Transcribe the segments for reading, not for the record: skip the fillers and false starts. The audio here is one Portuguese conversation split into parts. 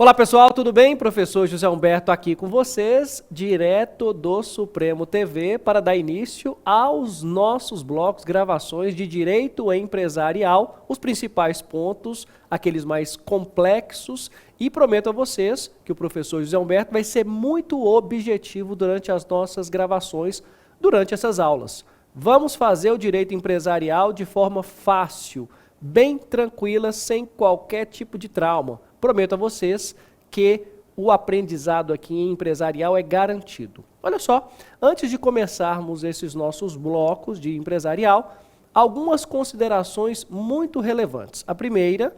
Olá pessoal, tudo bem? Professor José Humberto aqui com vocês, direto do Supremo TV, para dar início aos nossos blocos, gravações de direito empresarial, os principais pontos, aqueles mais complexos, e prometo a vocês que o professor José Humberto vai ser muito objetivo durante as nossas gravações, durante essas aulas. Vamos fazer o direito empresarial de forma fácil, bem tranquila, sem qualquer tipo de trauma. Prometo a vocês que o aprendizado aqui em empresarial é garantido. Olha só, antes de começarmos esses nossos blocos de empresarial, algumas considerações muito relevantes. A primeira,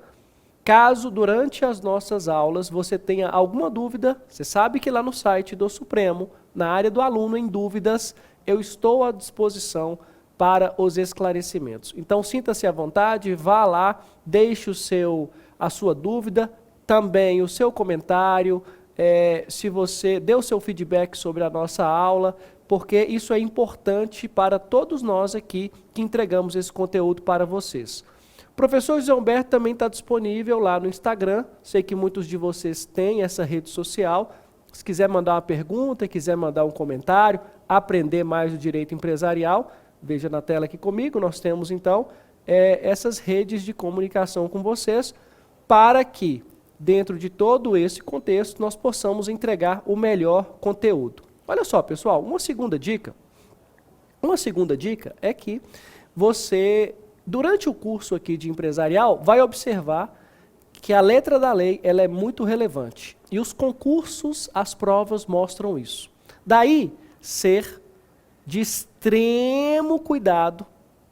caso durante as nossas aulas você tenha alguma dúvida, você sabe que lá no site do Supremo, na área do aluno em dúvidas, eu estou à disposição para os esclarecimentos. Então sinta-se à vontade, vá lá, deixe a sua dúvida, também o seu comentário, se você deu o seu feedback sobre a nossa aula, porque isso é importante para todos nós aqui que entregamos esse conteúdo para vocês. O professor José Humberto também está disponível lá no Instagram, sei que muitos de vocês têm essa rede social. Se quiser mandar uma pergunta, quiser mandar um comentário, aprender mais do direito empresarial, veja na tela aqui comigo, nós temos então essas redes de comunicação com vocês, para que, dentro de todo esse contexto, nós possamos entregar o melhor conteúdo. Olha só, pessoal, uma segunda dica é que você, durante o curso aqui de empresarial, vai observar que a letra da lei ela é muito relevante. E os concursos, as provas mostram isso. Daí, ser de extremo cuidado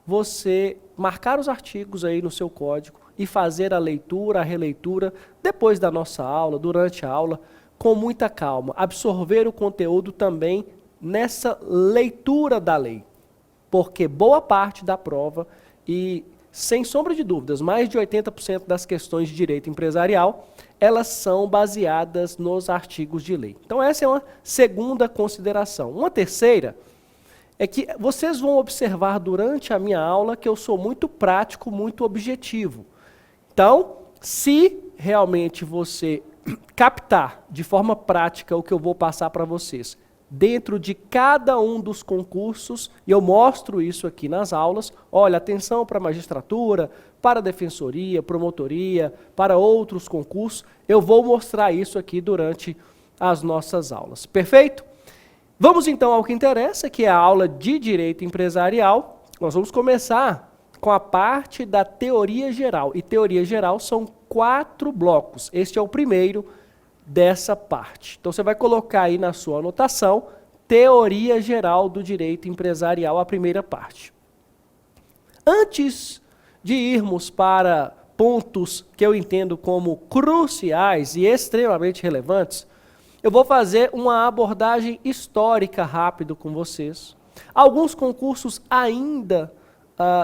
você marcar os artigos aí no seu código e fazer a leitura, a releitura, depois da nossa aula, durante a aula, com muita calma. Absorver o conteúdo também nessa leitura da lei. Porque boa parte da prova, e sem sombra de dúvidas, mais de 80% das questões de direito empresarial, elas são baseadas nos artigos de lei. Então essa é uma segunda consideração. Uma terceira é que vocês vão observar durante a minha aula que eu sou muito prático, muito objetivo. Então, se realmente você captar de forma prática o que eu vou passar para vocês, dentro de cada um dos concursos, e eu mostro isso aqui nas aulas, olha, atenção para a magistratura, para a defensoria, promotoria, para outros concursos, eu vou mostrar isso aqui durante as nossas aulas. Perfeito? Vamos então ao que interessa, que é a aula de direito empresarial. Nós vamos começar com a parte da teoria geral. E teoria geral são 4 blocos. Este é o primeiro dessa parte. Então você vai colocar aí na sua anotação, teoria geral do direito empresarial, a primeira parte. Antes de irmos para pontos que eu entendo como cruciais e extremamente relevantes, eu vou fazer uma abordagem histórica rápido com vocês. Alguns concursos ainda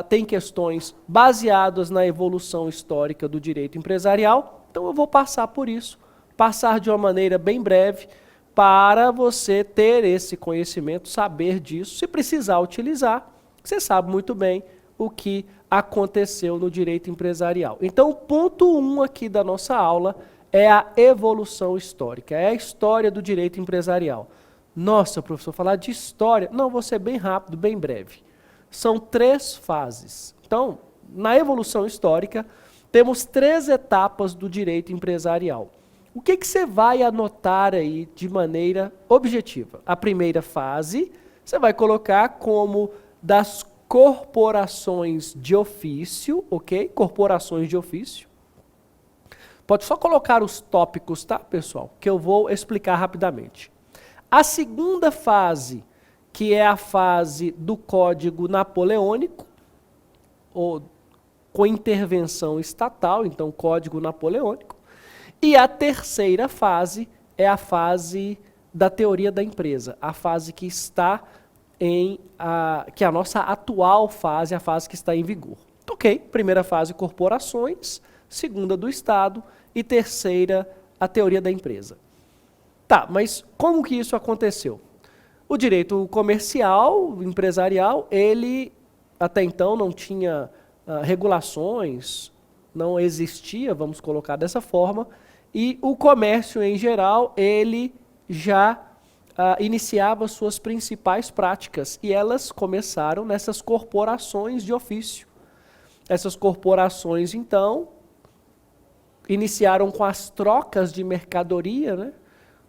têm questões baseadas na evolução histórica do direito empresarial, então eu vou passar por isso, passar de uma maneira bem breve, para você ter esse conhecimento, saber disso, se precisar utilizar, você sabe muito bem o que aconteceu no direito empresarial. Então, o ponto 1 aqui da nossa aula é a evolução histórica, é a história do direito empresarial. Nossa, professor, falar de história? Não, vou ser bem rápido, bem breve. São 3 fases. Então, na evolução histórica, temos 3 etapas do direito empresarial. O que você vai anotar aí de maneira objetiva? A primeira fase, você vai colocar como das corporações de ofício, ok? Corporações de ofício. Pode só colocar os tópicos, tá, pessoal? Que eu vou explicar rapidamente. A segunda fase, que é a fase do Código Napoleônico, ou com intervenção estatal, então Código Napoleônico. E a terceira fase é a fase da teoria da empresa, a fase que está que é a nossa atual fase, a fase que está em vigor. Ok, primeira fase, corporações, segunda do Estado e terceira, a teoria da empresa. Tá, mas como que isso aconteceu? O direito comercial, empresarial, ele até então não tinha regulações, não existia, vamos colocar dessa forma, e o comércio em geral, ele já iniciava suas principais práticas, e elas começaram nessas corporações de ofício. Essas corporações, então, iniciaram com as trocas de mercadoria, né?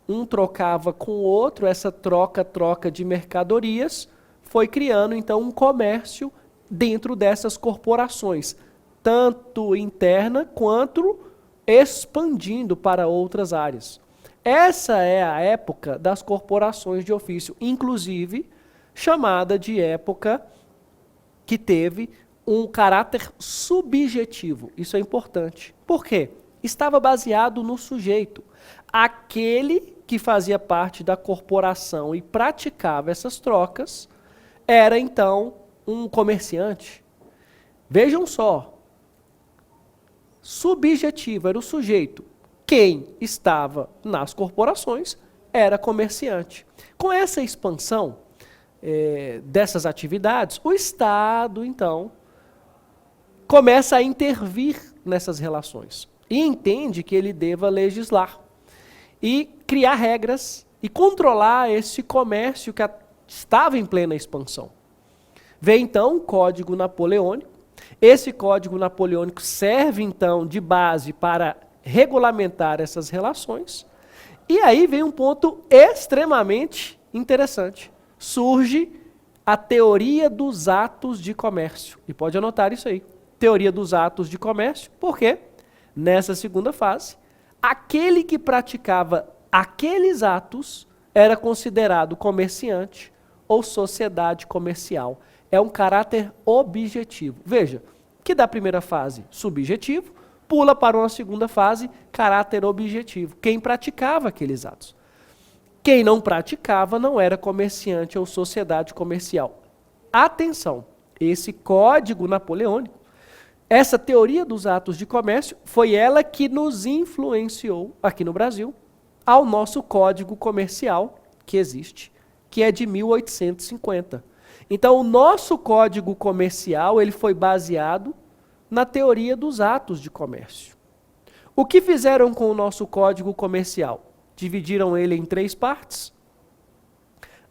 Um trocava com o outro, essa troca de mercadorias foi criando, então, um comércio dentro dessas corporações, tanto interna quanto expandindo para outras áreas. Essa é a época das corporações de ofício, inclusive chamada de época que teve um caráter subjetivo. Isso é importante. Por quê? Estava baseado no sujeito. Aquele que fazia parte da corporação e praticava essas trocas era, então, um comerciante. Vejam só. Subjetivo era o sujeito. Quem estava nas corporações era comerciante. Com essa expansão dessas atividades, o Estado, então, começa a intervir nessas relações e entende que ele deva legislar e criar regras e controlar esse comércio que estava em plena expansão. Vem então o Código Napoleônico. Esse Código Napoleônico serve então de base para regulamentar essas relações. E aí vem um ponto extremamente interessante. Surge a teoria dos atos de comércio. E pode anotar isso aí. Teoria dos atos de comércio. Por quê? Nessa segunda fase, aquele que praticava aqueles atos era considerado comerciante ou sociedade comercial. É um caráter objetivo. Veja, que da primeira fase, subjetivo, pula para uma segunda fase, caráter objetivo. Quem praticava aqueles atos. Quem não praticava não era comerciante ou sociedade comercial. Atenção, esse Código Napoleônico, essa teoria dos atos de comércio, foi ela que nos influenciou aqui no Brasil ao nosso Código Comercial que existe, que é de 1850. Então, o nosso Código Comercial ele foi baseado na teoria dos atos de comércio. O que fizeram com o nosso Código Comercial? Dividiram ele em 3 partes.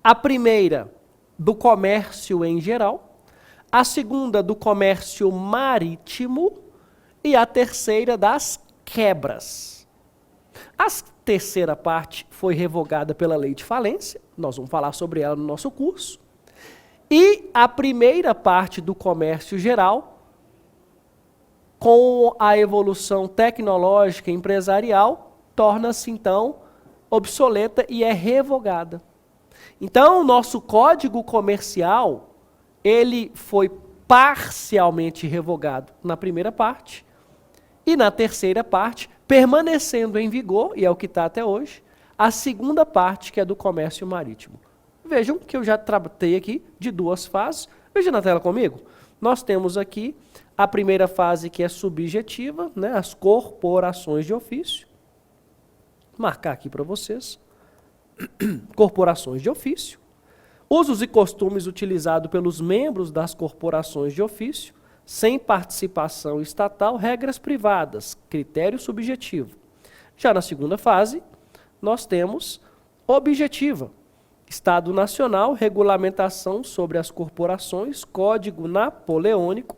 A primeira, do comércio em geral. A segunda, do comércio marítimo. E a terceira, das quebras. A terceira parte foi revogada pela lei de falência. Nós vamos falar sobre ela no nosso curso. E a primeira parte do comércio geral, com a evolução tecnológica e empresarial, torna-se, então, obsoleta e é revogada. Então, o nosso Código Comercial, ele foi parcialmente revogado na primeira parte, e na terceira parte, permanecendo em vigor, e é o que está até hoje, a segunda parte, que é do comércio marítimo. Vejam que eu já tratei aqui de 2 fases. Veja na tela comigo. Nós temos aqui a primeira fase que é subjetiva, né, as corporações de ofício. Vou marcar aqui para vocês. Corporações de ofício. Usos e costumes utilizados pelos membros das corporações de ofício, sem participação estatal, regras privadas, critério subjetivo. Já na segunda fase, nós temos objetiva. Estado Nacional, regulamentação sobre as corporações, Código Napoleônico,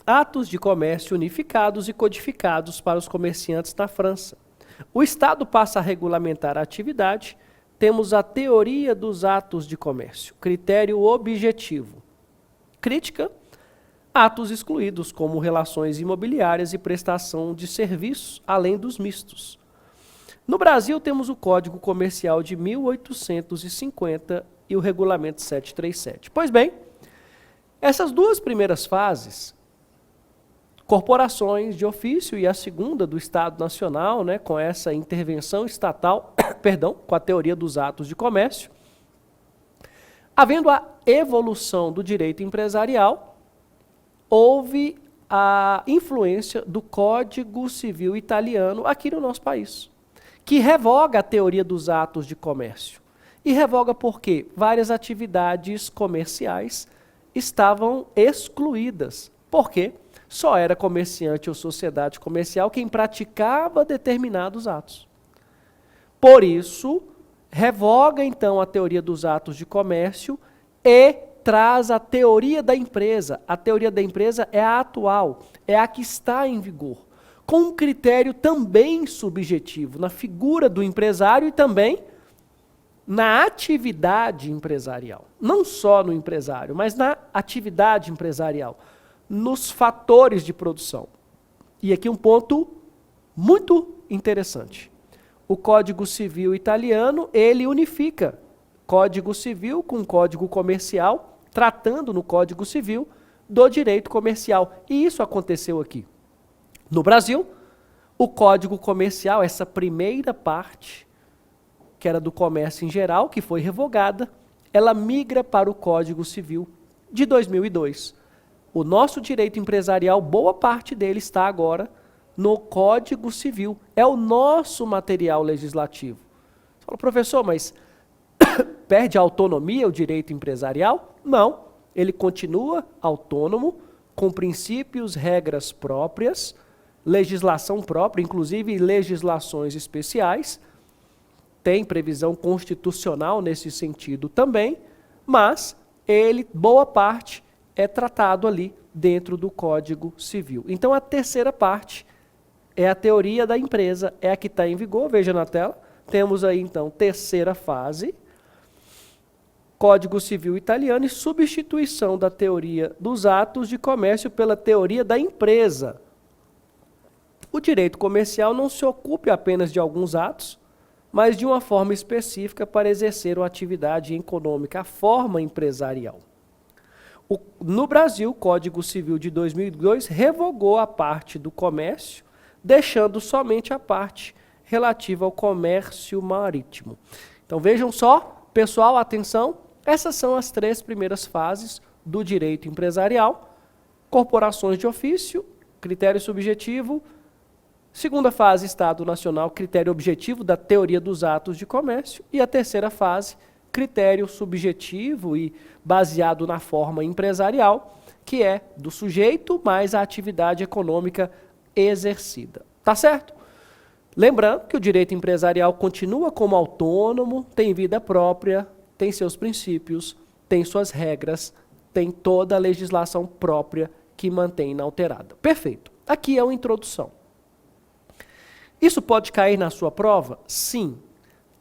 atos de comércio unificados e codificados para os comerciantes na França. O Estado passa a regulamentar a atividade, temos a teoria dos atos de comércio, critério objetivo. Crítica, atos excluídos, como relações imobiliárias e prestação de serviços, além dos mistos. No Brasil, temos o Código Comercial de 1850 e o Regulamento 737. Pois bem, essas 2 primeiras fases, corporações de ofício e a segunda do Estado Nacional, né, com essa intervenção estatal, perdão, com a teoria dos atos de comércio, havendo a evolução do direito empresarial, houve a influência do Código Civil italiano aqui no nosso país, que revoga a teoria dos atos de comércio. E revoga porque várias atividades comerciais estavam excluídas. Por quê? só era comerciante ou sociedade comercial quem praticava determinados atos. Por isso, revoga então a teoria dos atos de comércio e traz a teoria da empresa. A teoria da empresa é a atual, é a que está em vigor, com um critério também subjetivo, na figura do empresário e também na atividade empresarial. Não só no empresário, mas na atividade empresarial, nos fatores de produção. E aqui um ponto muito interessante. O Código Civil italiano, ele unifica Código Civil com Código Comercial, tratando no Código Civil do direito comercial. E isso aconteceu aqui. No Brasil, o Código Comercial, essa primeira parte, que era do comércio em geral, que foi revogada, ela migra para o Código Civil de 2002. O nosso direito empresarial, boa parte dele está agora no Código Civil. É o nosso material legislativo. Você fala, professor, mas perde a autonomia o direito empresarial? Não. Ele continua autônomo, com princípios, regras próprias, legislação própria, inclusive legislações especiais. Tem previsão constitucional nesse sentido também, mas ele, boa parte, é tratado ali dentro do Código Civil. Então, a terceira parte é a teoria da empresa, é a que está em vigor, veja na tela. Temos aí, então, terceira fase, Código Civil italiano e substituição da teoria dos atos de comércio pela teoria da empresa. O direito comercial não se ocupa apenas de alguns atos, mas de uma forma específica para exercer uma atividade econômica, a forma empresarial. No Brasil, o Código Civil de 2002 revogou a parte do comércio, deixando somente a parte relativa ao comércio marítimo. Então vejam só, pessoal, atenção, essas são as três primeiras fases do direito empresarial: corporações de ofício, critério subjetivo. Segunda fase, Estado Nacional, critério objetivo da teoria dos atos de comércio. E a terceira fase, critério subjetivo e baseado na forma empresarial, que é do sujeito mais a atividade econômica exercida. Tá certo? Lembrando que o direito empresarial continua como autônomo, tem vida própria, tem seus princípios, tem suas regras, tem toda a legislação própria que mantém inalterada. Perfeito. Aqui é uma introdução. Isso pode cair na sua prova? Sim.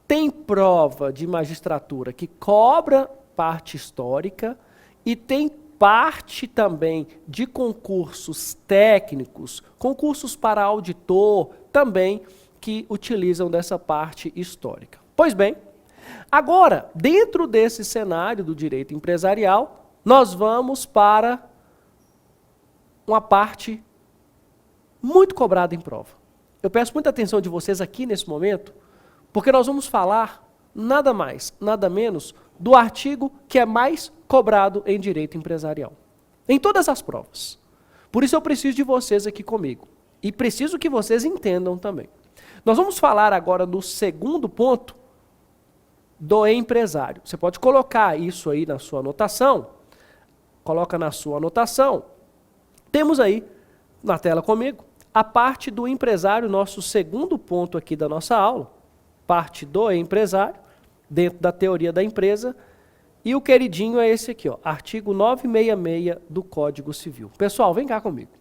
Tem prova de magistratura que cobra parte histórica e tem parte também de concursos técnicos, concursos para auditor também, que utilizam dessa parte histórica. Pois bem, agora, dentro desse cenário do direito empresarial, nós vamos para uma parte muito cobrada em prova. Eu peço muita atenção de vocês aqui nesse momento, porque nós vamos falar nada mais, nada menos do artigo que é mais cobrado em direito empresarial. Em todas as provas. Por isso eu preciso de vocês aqui comigo. E preciso que vocês entendam também. Nós vamos falar agora do segundo ponto do empresário. Você pode colocar isso aí na sua anotação. Coloca na sua anotação. Temos aí, na tela comigo, a parte do empresário, nosso segundo ponto aqui da nossa aula. Parte do empresário, dentro da teoria da empresa. E o queridinho é esse aqui, ó, artigo 966 do Código Civil. Pessoal, vem cá comigo.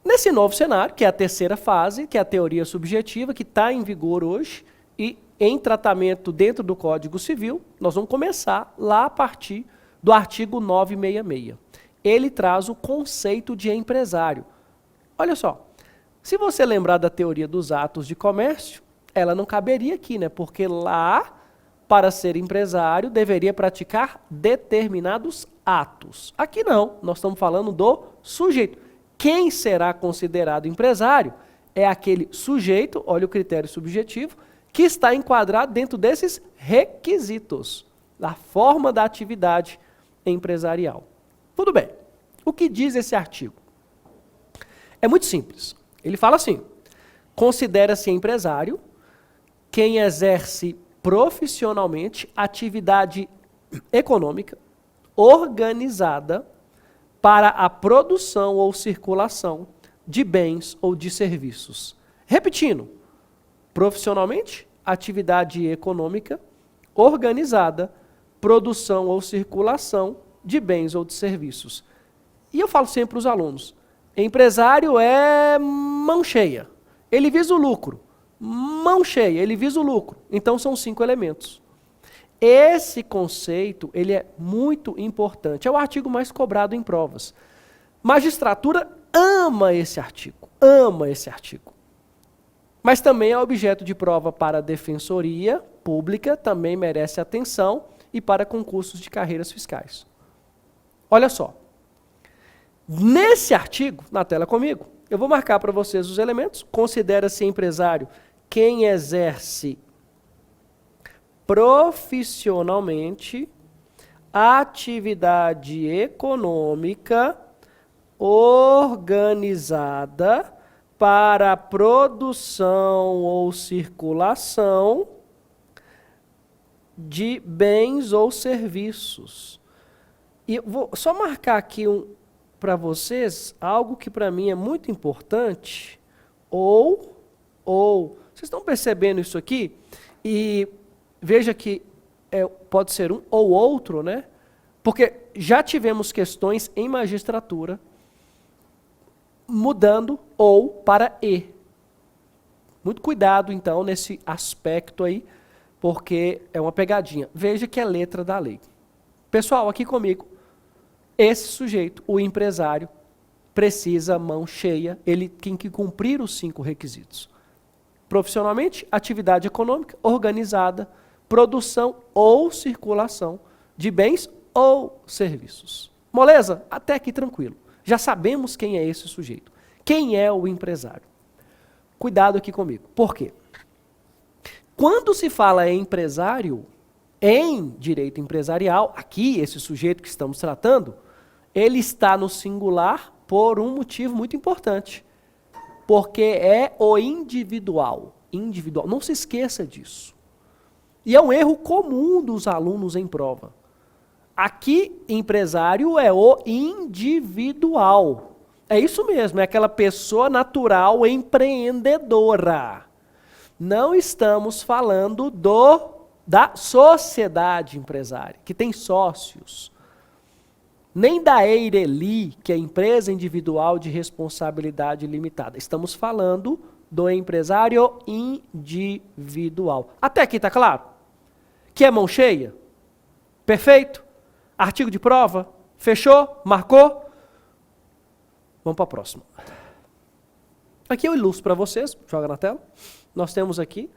Nesse novo cenário, que é a terceira fase, que é a teoria subjetiva, que está em vigor hoje e em tratamento dentro do Código Civil, nós vamos começar lá a partir do artigo 966. Ele traz o conceito de empresário. Olha só, se você lembrar da teoria dos atos de comércio, ela não caberia aqui, né? Porque lá, para ser empresário, deveria praticar determinados atos. Aqui não, nós estamos falando do sujeito. Quem será considerado empresário é aquele sujeito, olha o critério subjetivo, que está enquadrado dentro desses requisitos, da forma da atividade empresarial. Tudo bem. O que diz esse artigo? É muito simples. Ele fala assim: considera-se empresário quem exerce profissionalmente atividade econômica organizada para a produção ou circulação de bens ou de serviços. Repetindo, profissionalmente, atividade econômica organizada, produção ou circulação de bens ou de serviços. E eu falo sempre para os alunos, empresário é mão cheia, ele visa o lucro. Mão cheia, ele visa o lucro. Então são 5 elementos. Esse conceito, ele é muito importante. É o artigo mais cobrado em provas. Magistratura ama esse artigo. Ama esse artigo. Mas também é objeto de prova para a defensoria pública, também merece atenção, e para concursos de carreiras fiscais. Olha só. Nesse artigo, na tela comigo, eu vou marcar para vocês os elementos. Considera-se empresário quem exerce profissionalmente atividade econômica organizada para a produção ou circulação de bens ou serviços. E eu vou só marcar aqui para vocês algo que para mim é muito importante, ou, vocês estão percebendo isso aqui? E veja que pode ser um ou outro, né? Porque já tivemos questões em magistratura mudando ou para e. Muito cuidado, então, nesse aspecto aí, porque é uma pegadinha. Veja que é letra da lei. Pessoal, aqui comigo, esse sujeito, o empresário, precisa mão cheia, ele tem que cumprir os 5 requisitos. Profissionalmente, atividade econômica organizada, produção ou circulação de bens ou serviços. Moleza? Até aqui tranquilo. Já sabemos quem é esse sujeito. Quem é o empresário? Cuidado aqui comigo. Por quê? Quando se fala em empresário, em direito empresarial, aqui, esse sujeito que estamos tratando, ele está no singular por um motivo muito importante. Porque é o individual. Individual. Não se esqueça disso. E é um erro comum dos alunos em prova. Aqui, empresário é o individual. É isso mesmo, é aquela pessoa natural empreendedora. Não estamos falando da sociedade empresária, que tem sócios. Nem da EIRELI, que é a empresa individual de responsabilidade limitada. Estamos falando do empresário individual. Até aqui está claro? Que é mão cheia? Perfeito? Artigo de prova? Fechou? Marcou? Vamos para a próxima. Aqui eu ilustro para vocês, joga na tela. Nós temos aqui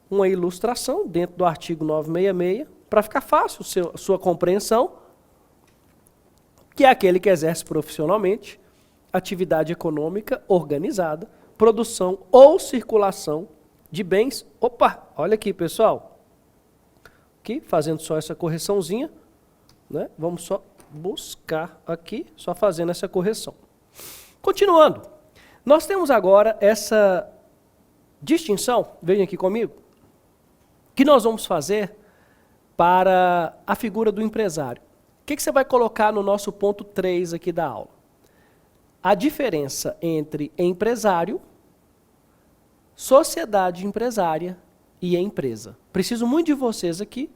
uma ilustração dentro do artigo 966, para ficar fácil a sua compreensão, que é aquele que exerce profissionalmente atividade econômica organizada, produção ou circulação de bens. Opa, olha aqui, pessoal. Aqui, fazendo só essa correçãozinha, né? Vamos só buscar aqui, só fazendo essa correção. Continuando, nós temos agora essa distinção, vejam aqui comigo, que nós vamos fazer para a figura do empresário. O que você vai colocar no nosso ponto 3 aqui da aula? A diferença entre empresário, sociedade empresária e empresa. Preciso muito de vocês aqui.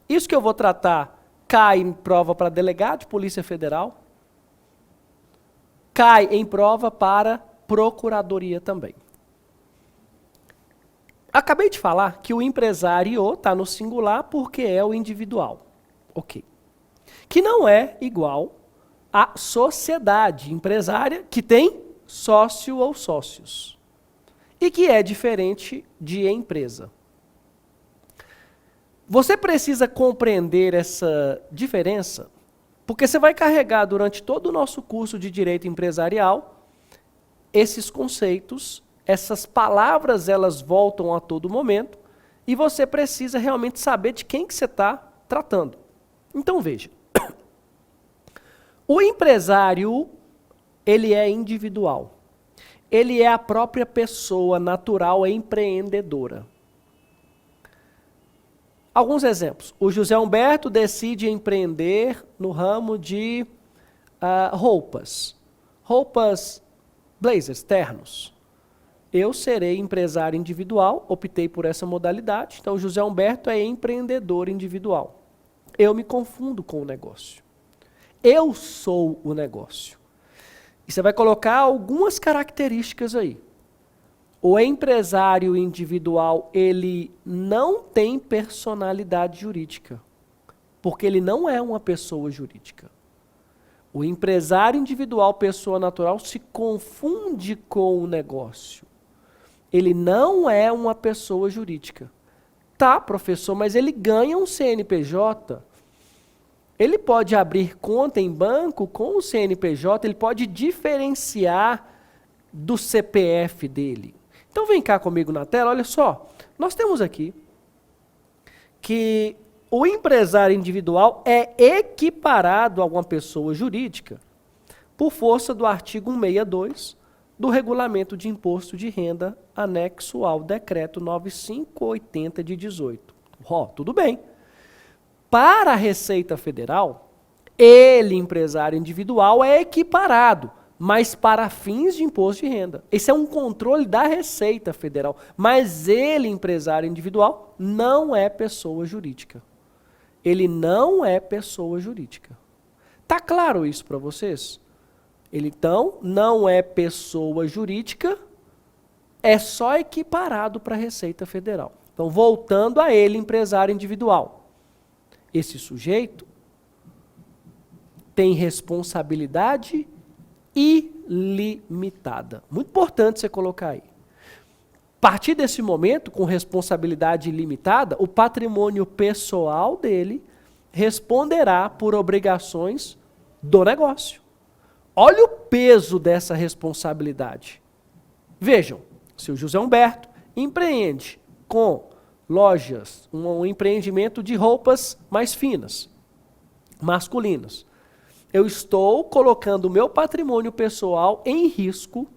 Isso que eu vou tratar cai em prova para delegado de Polícia Federal, cai em prova para procuradoria também. Acabei de falar que o empresário está no singular porque é o individual. Ok. Que não é igual à sociedade empresária que tem sócio ou sócios. E que é diferente de empresa. Você precisa compreender essa diferença, porque você vai carregar durante todo o nosso curso de Direito Empresarial esses conceitos, essas palavras, elas voltam a todo momento, e você precisa realmente saber de quem que você está tratando. Então veja, o empresário, ele é individual. Ele é a própria pessoa natural empreendedora. Alguns exemplos. O José Humberto decide empreender no ramo de roupas, blazers, ternos. Eu serei empresário individual, optei por essa modalidade, então José Humberto é empreendedor individual. Eu me confundo com o negócio. Eu sou o negócio. E você vai colocar algumas características aí. O empresário individual, ele não tem personalidade jurídica, porque ele não é uma pessoa jurídica. O empresário individual, pessoa natural, se confunde com o negócio. Ele não é uma pessoa jurídica. Tá, professor, mas ele ganha um CNPJ. Ele pode abrir conta em banco com o CNPJ, ele pode diferenciar do CPF dele. Então vem cá comigo na tela, olha só. Nós temos aqui que o empresário individual é equiparado a uma pessoa jurídica por força do artigo 162 do Regulamento de Imposto de Renda, anexo ao Decreto 9580 de 18. Tudo bem. Para a Receita Federal, ele, empresário individual, é equiparado, mas para fins de imposto de renda. Esse é um controle da Receita Federal. Mas ele, empresário individual, não é pessoa jurídica. Ele não é pessoa jurídica. Tá claro isso para vocês? Ele, então, não é pessoa jurídica, é só equiparado para a Receita Federal. Então, voltando a ele, empresário individual. Esse sujeito tem responsabilidade ilimitada. Muito importante você colocar aí. A partir desse momento, com responsabilidade ilimitada, o patrimônio pessoal dele responderá por obrigações do negócio. Olha o peso dessa responsabilidade. Vejam, se o José Humberto empreende com lojas, um empreendimento de roupas mais finas, masculinas, eu estou colocando o meu patrimônio pessoal em risco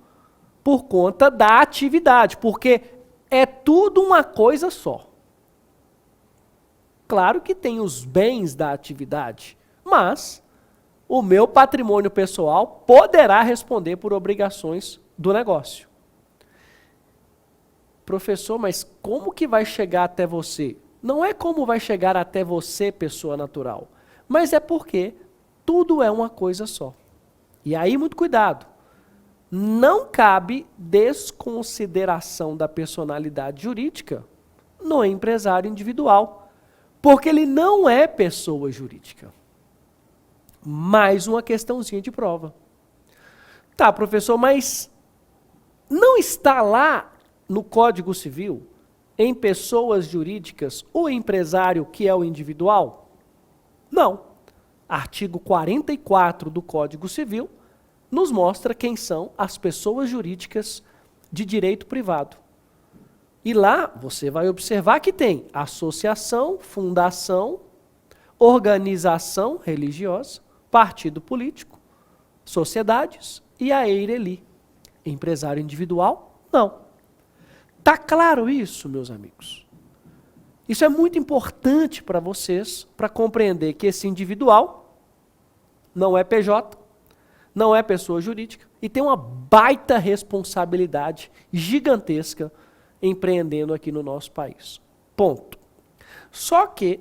por conta da atividade, porque é tudo uma coisa só. Claro que tem os bens da atividade, mas o meu patrimônio pessoal poderá responder por obrigações do negócio. Professor, mas como que vai chegar até você? Não é como vai chegar até você, pessoa natural, mas é porque tudo é uma coisa só. E aí, muito cuidado. Não cabe desconsideração da personalidade jurídica no empresário individual, porque ele não é pessoa jurídica. Mais uma questãozinha de prova. Tá, professor, mas não está lá no Código Civil, em pessoas jurídicas, o empresário que é o individual? Não. Artigo 44 do Código Civil nos mostra quem são as pessoas jurídicas de direito privado. E lá você vai observar que tem associação, fundação, organização religiosa, partido político, sociedades e a EIRELI. Empresário individual? Não. Tá claro isso, meus amigos? Isso é muito importante para vocês, para compreender que esse individual não é PJ, não é pessoa jurídica e tem uma baita responsabilidade gigantesca empreendendo aqui no nosso país. Ponto. Só que,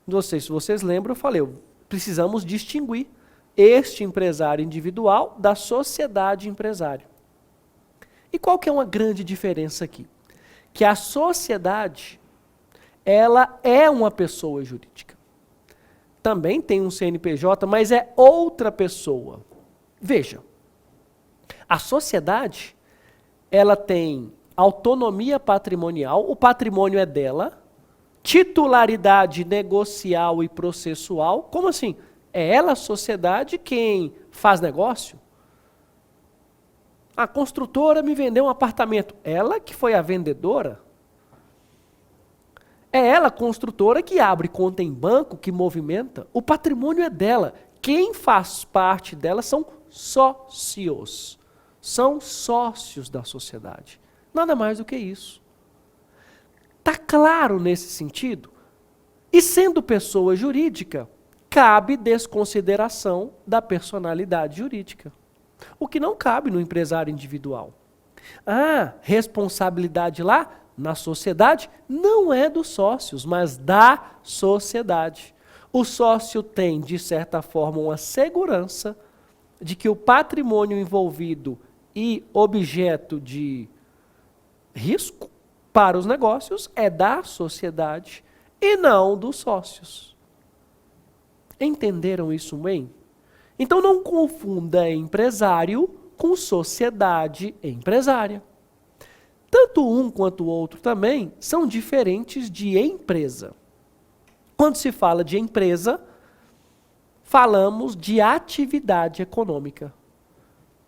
não sei se vocês lembram, eu falei, precisamos distinguir este empresário individual da sociedade empresária. E qual que é uma grande diferença aqui? Que a sociedade, ela é uma pessoa jurídica. Também tem um CNPJ, mas é outra pessoa. Veja, a sociedade, ela tem autonomia patrimonial, o patrimônio é dela, titularidade negocial e processual. Como assim? É ela, a sociedade, quem faz negócio? A construtora me vendeu um apartamento. Ela que foi a vendedora? É ela, a construtora, que abre conta em banco, que movimenta? O patrimônio é dela. Quem faz parte dela são sócios. São sócios da sociedade. Nada mais do que isso. Está claro nesse sentido? E sendo pessoa jurídica, cabe desconsideração da personalidade jurídica. O que não cabe no empresário individual. Responsabilidade lá na sociedade não é dos sócios, mas da sociedade. O sócio tem, de certa forma, uma segurança de que o patrimônio envolvido e objeto de risco para os negócios é da sociedade e não dos sócios. Entenderam isso bem? Então não confunda empresário com sociedade empresária. Tanto um quanto o outro também são diferentes de empresa. Quando se fala de empresa, falamos de atividade econômica.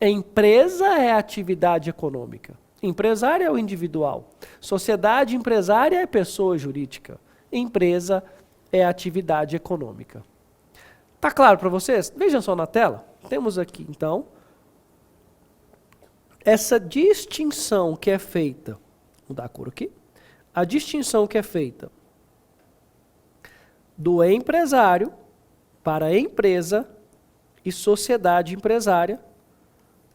Empresa é atividade econômica. Empresário é o individual. Sociedade empresária é pessoa jurídica. Empresa é atividade econômica. Tá claro para vocês? Vejam só na tela. Temos aqui, então, essa distinção que é feita. Vou mudar a cor aqui. A distinção que é feita do empresário para empresa e sociedade empresária,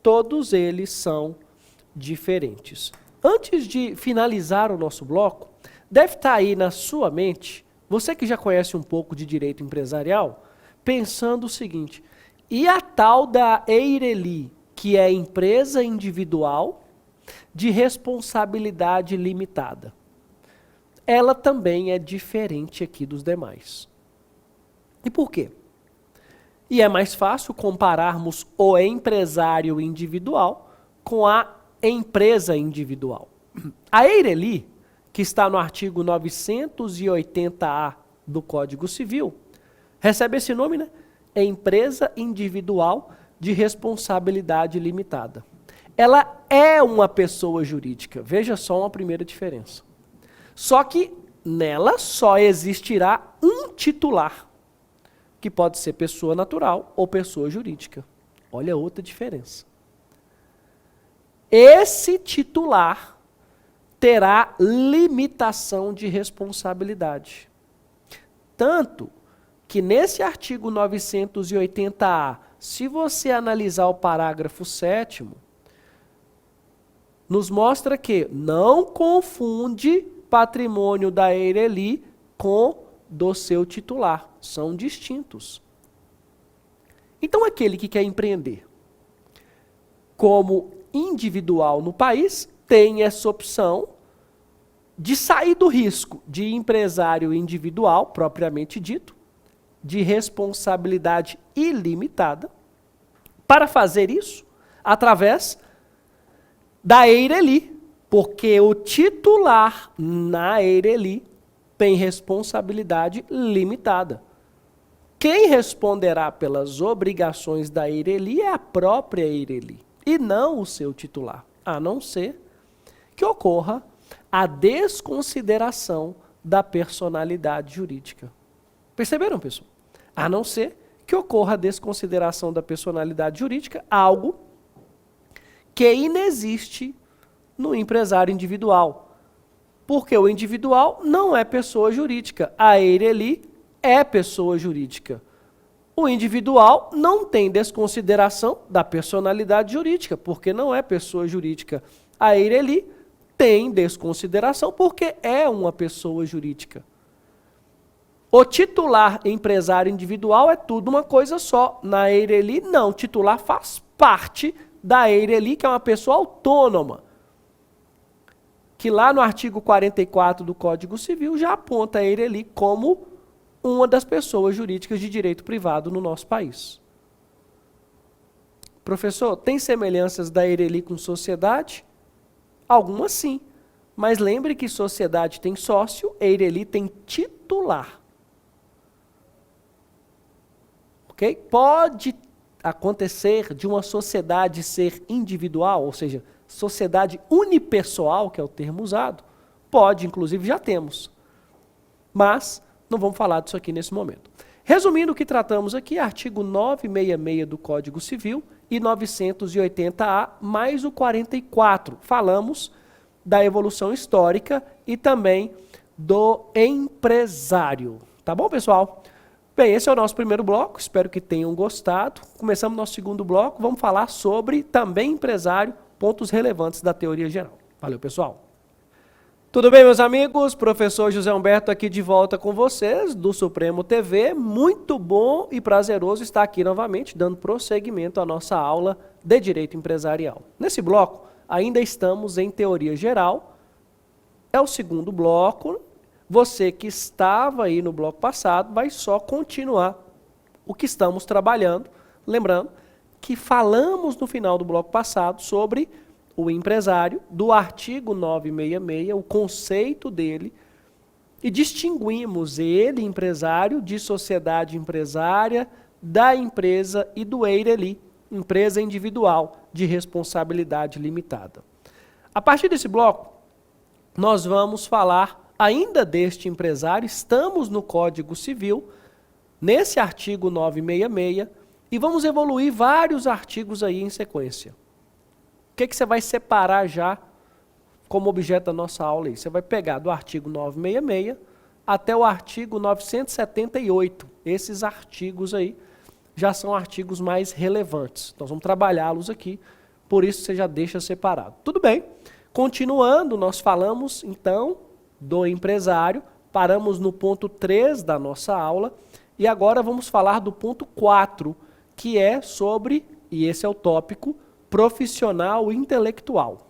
todos eles são diferentes. Antes de finalizar o nosso bloco, deve estar aí na sua mente, você que já conhece um pouco de direito empresarial, pensando o seguinte: e a tal da EIRELI, que é empresa individual de responsabilidade limitada? Ela também é diferente aqui dos demais. E por quê? E é mais fácil compararmos o empresário individual com a empresa individual. A EIRELI, que está no artigo 980-A do Código Civil, recebe esse nome, né? É empresa individual de responsabilidade limitada. Ela é uma pessoa jurídica. Veja só uma primeira diferença. Só que nela só existirá um titular, que pode ser pessoa natural ou pessoa jurídica. Olha outra diferença. Esse titular terá limitação de responsabilidade. Tanto que nesse artigo 980-A, se você analisar o parágrafo 7º, nos mostra que não confunde patrimônio da EIRELI com do seu titular. São distintos. Então, aquele que quer empreender como individual no país tem essa opção de sair do risco de empresário individual, propriamente dito, de responsabilidade ilimitada, para fazer isso através da EIRELI, porque o titular na EIRELI tem responsabilidade limitada. Quem responderá pelas obrigações da EIRELI é a própria EIRELI, e não o seu titular, a não ser que ocorra a desconsideração da personalidade jurídica. Perceberam, pessoal? A não ser que ocorra a desconsideração da personalidade jurídica, algo que inexiste no empresário individual. Porque o individual não é pessoa jurídica. A EIRELI é pessoa jurídica. O individual não tem desconsideração da personalidade jurídica, porque não é pessoa jurídica. A EIRELI tem desconsideração porque é uma pessoa jurídica. O titular empresário individual é tudo uma coisa só. Na EIRELI, não. O titular faz parte da EIRELI, que é uma pessoa autônoma, que lá no artigo 44 do Código Civil já aponta a EIRELI como uma das pessoas jurídicas de direito privado no nosso país. Professor, tem semelhanças da EIRELI com sociedade? Algumas sim, mas lembre que sociedade tem sócio, EIRELI tem titular. Ok? Pode acontecer de uma sociedade ser individual, ou seja, sociedade unipessoal, que é o termo usado, pode, inclusive já temos. Mas não vamos falar disso aqui nesse momento. Resumindo o que tratamos aqui, artigo 966 do Código Civil e 980-A mais o 44. Falamos da evolução histórica e também do empresário. Tá bom, pessoal? Bem, esse é o nosso primeiro bloco, espero que tenham gostado. Começamos nosso segundo bloco, vamos falar sobre também empresário, pontos relevantes da teoria geral. Valeu, pessoal! Tudo bem, meus amigos? Professor José Humberto aqui de volta com vocês, do Supremo TV. Muito bom e prazeroso estar aqui novamente, dando prosseguimento à nossa aula de Direito Empresarial. Nesse bloco, ainda estamos em teoria geral. É o segundo bloco. Você que estava aí no bloco passado vai só continuar o que estamos trabalhando. Lembrando que falamos no final do bloco passado sobre o empresário, do artigo 966, o conceito dele, e distinguimos ele, empresário, de sociedade empresária, da empresa e do EIRELI, empresa individual de responsabilidade limitada. A partir desse bloco, nós vamos falar ainda deste empresário, estamos no Código Civil, nesse artigo 966, e vamos evoluir vários artigos aí em sequência. O que você vai separar já como objeto da nossa aula aí? Você vai pegar do artigo 966 até o artigo 978. Esses artigos aí já são artigos mais relevantes. Nós vamos trabalhá-los aqui, por isso você já deixa separado. Tudo bem. Continuando, nós falamos então do empresário, paramos no ponto 3 da nossa aula e agora vamos falar do ponto 4, que é sobre, e esse é o tópico, profissional intelectual.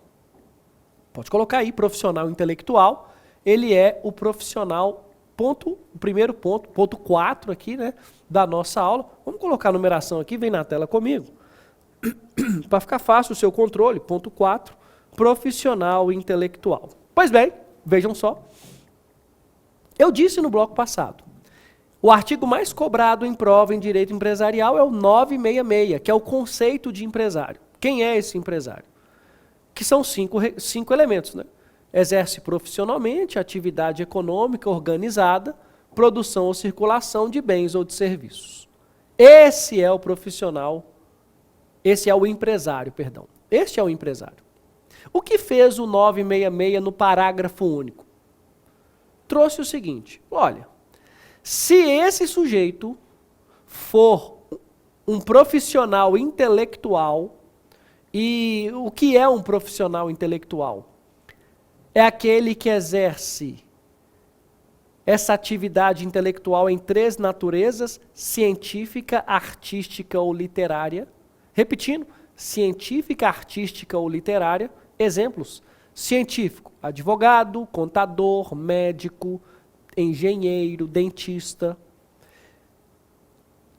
Pode colocar aí, profissional intelectual, ele é o profissional, o primeiro ponto, ponto 4 aqui, né, da nossa aula. Vamos colocar a numeração aqui, vem na tela comigo, para ficar fácil o seu controle, ponto 4, profissional intelectual. Pois bem, vejam só, eu disse no bloco passado, o artigo mais cobrado em prova em direito empresarial é o 966, que é o conceito de empresário. Quem é esse empresário? Que são cinco elementos, né? Exerce profissionalmente atividade econômica organizada, produção ou circulação de bens ou de serviços. Esse é o profissional, esse é o empresário, perdão. Este é o empresário. O que fez o 966 no parágrafo único? Trouxe o seguinte, olha, se esse sujeito for um profissional intelectual, e o que é um profissional intelectual? É aquele que exerce essa atividade intelectual em 3 naturezas, científica, artística ou literária. Repetindo, científica, artística ou literária. Exemplos, científico, advogado, contador, médico, engenheiro, dentista.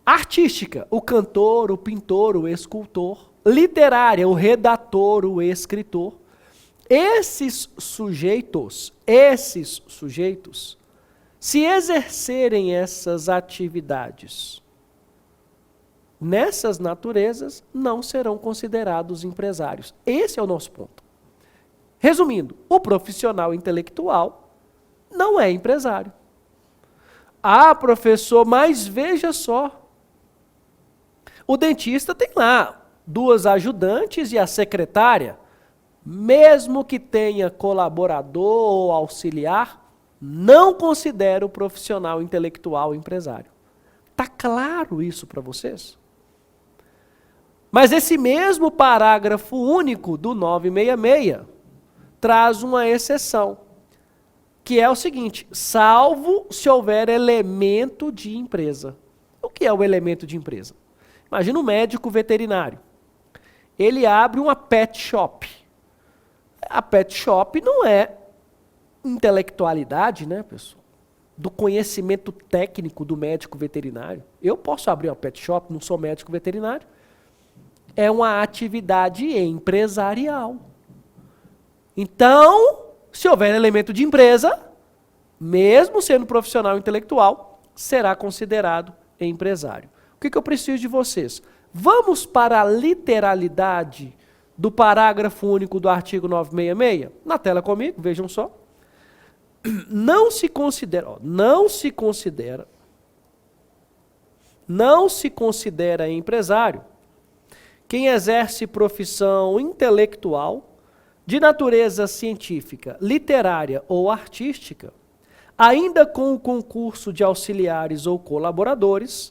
Artística, o cantor, o pintor, o escultor. Literária, o redator, o escritor. Esses sujeitos, se exercerem essas atividades nessas naturezas, não serão considerados empresários. Esse é o nosso ponto. Resumindo, o profissional intelectual não é empresário. Ah, professor, mas veja só, o dentista tem lá 2 ajudantes e a secretária, mesmo que tenha colaborador ou auxiliar, não considera o profissional intelectual empresário. Está claro isso para vocês? Mas esse mesmo parágrafo único do 966 traz uma exceção, que é o seguinte, salvo se houver elemento de empresa. O que é o elemento de empresa? Imagina um médico veterinário. Ele abre uma pet shop. A pet shop não é intelectualidade, né, pessoal? Do conhecimento técnico do médico veterinário. Eu posso abrir uma pet shop, não sou médico veterinário. É uma atividade empresarial. Então, se houver elemento de empresa, mesmo sendo profissional intelectual, será considerado empresário. O que eu preciso de vocês? Vamos para a literalidade do parágrafo único do artigo 966? Na tela comigo, vejam só. Não se considera empresário quem exerce profissão intelectual de natureza científica, literária ou artística, ainda com o concurso de auxiliares ou colaboradores,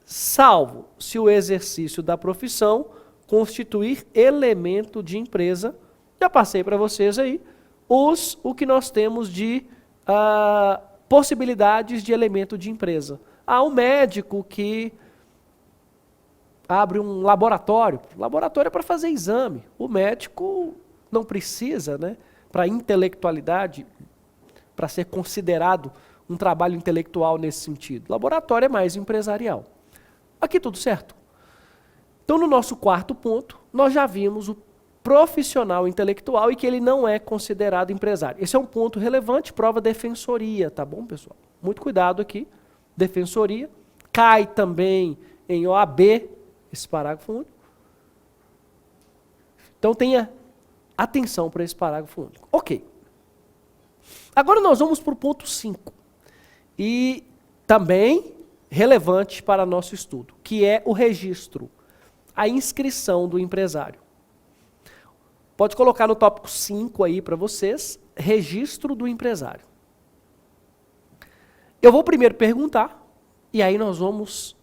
salvo se o exercício da profissão constituir elemento de empresa. Já passei para vocês aí o que nós temos de possibilidades de elemento de empresa. Há um médico que abre um laboratório. O laboratório é para fazer exame. O médico não precisa, né, para intelectualidade, para ser considerado um trabalho intelectual nesse sentido. O laboratório é mais empresarial. Aqui tudo certo? Então, no nosso quarto ponto, nós já vimos o profissional intelectual e que ele não é considerado empresário. Esse é um ponto relevante, prova defensoria, tá bom, pessoal? Muito cuidado aqui, defensoria. Cai também em OAB, esse parágrafo único. Então, tenha atenção para esse parágrafo único. Ok. Agora nós vamos para o ponto 5. E também relevante para nosso estudo, que é o registro, a inscrição do empresário. Pode colocar no tópico 5 aí para vocês, registro do empresário. Eu vou primeiro perguntar, e aí nós vamos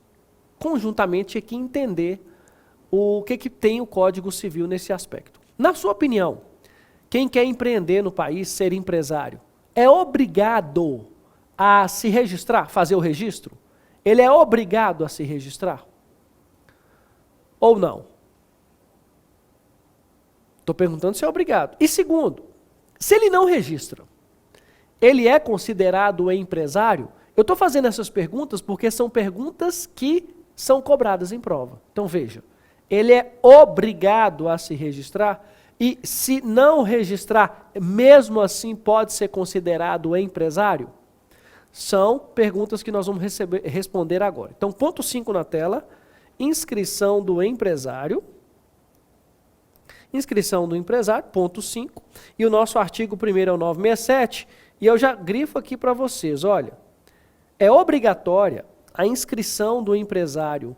conjuntamente aqui entender o que tem o Código Civil nesse aspecto. Na sua opinião, quem quer empreender no país, ser empresário, é obrigado a se registrar, fazer o registro? Ele é obrigado a se registrar? Ou não? Estou perguntando se é obrigado. E segundo, se ele não registra, ele é considerado empresário? Eu estou fazendo essas perguntas porque são perguntas que são cobradas em prova. Então veja, ele é obrigado a se registrar? E se não registrar, mesmo assim pode ser considerado empresário? São perguntas que nós vamos responder agora. Então, ponto 5 na tela, inscrição do empresário. Inscrição do empresário, ponto 5. E o nosso artigo 1º é o 967, e eu já grifo aqui para vocês, olha, é obrigatória a inscrição do empresário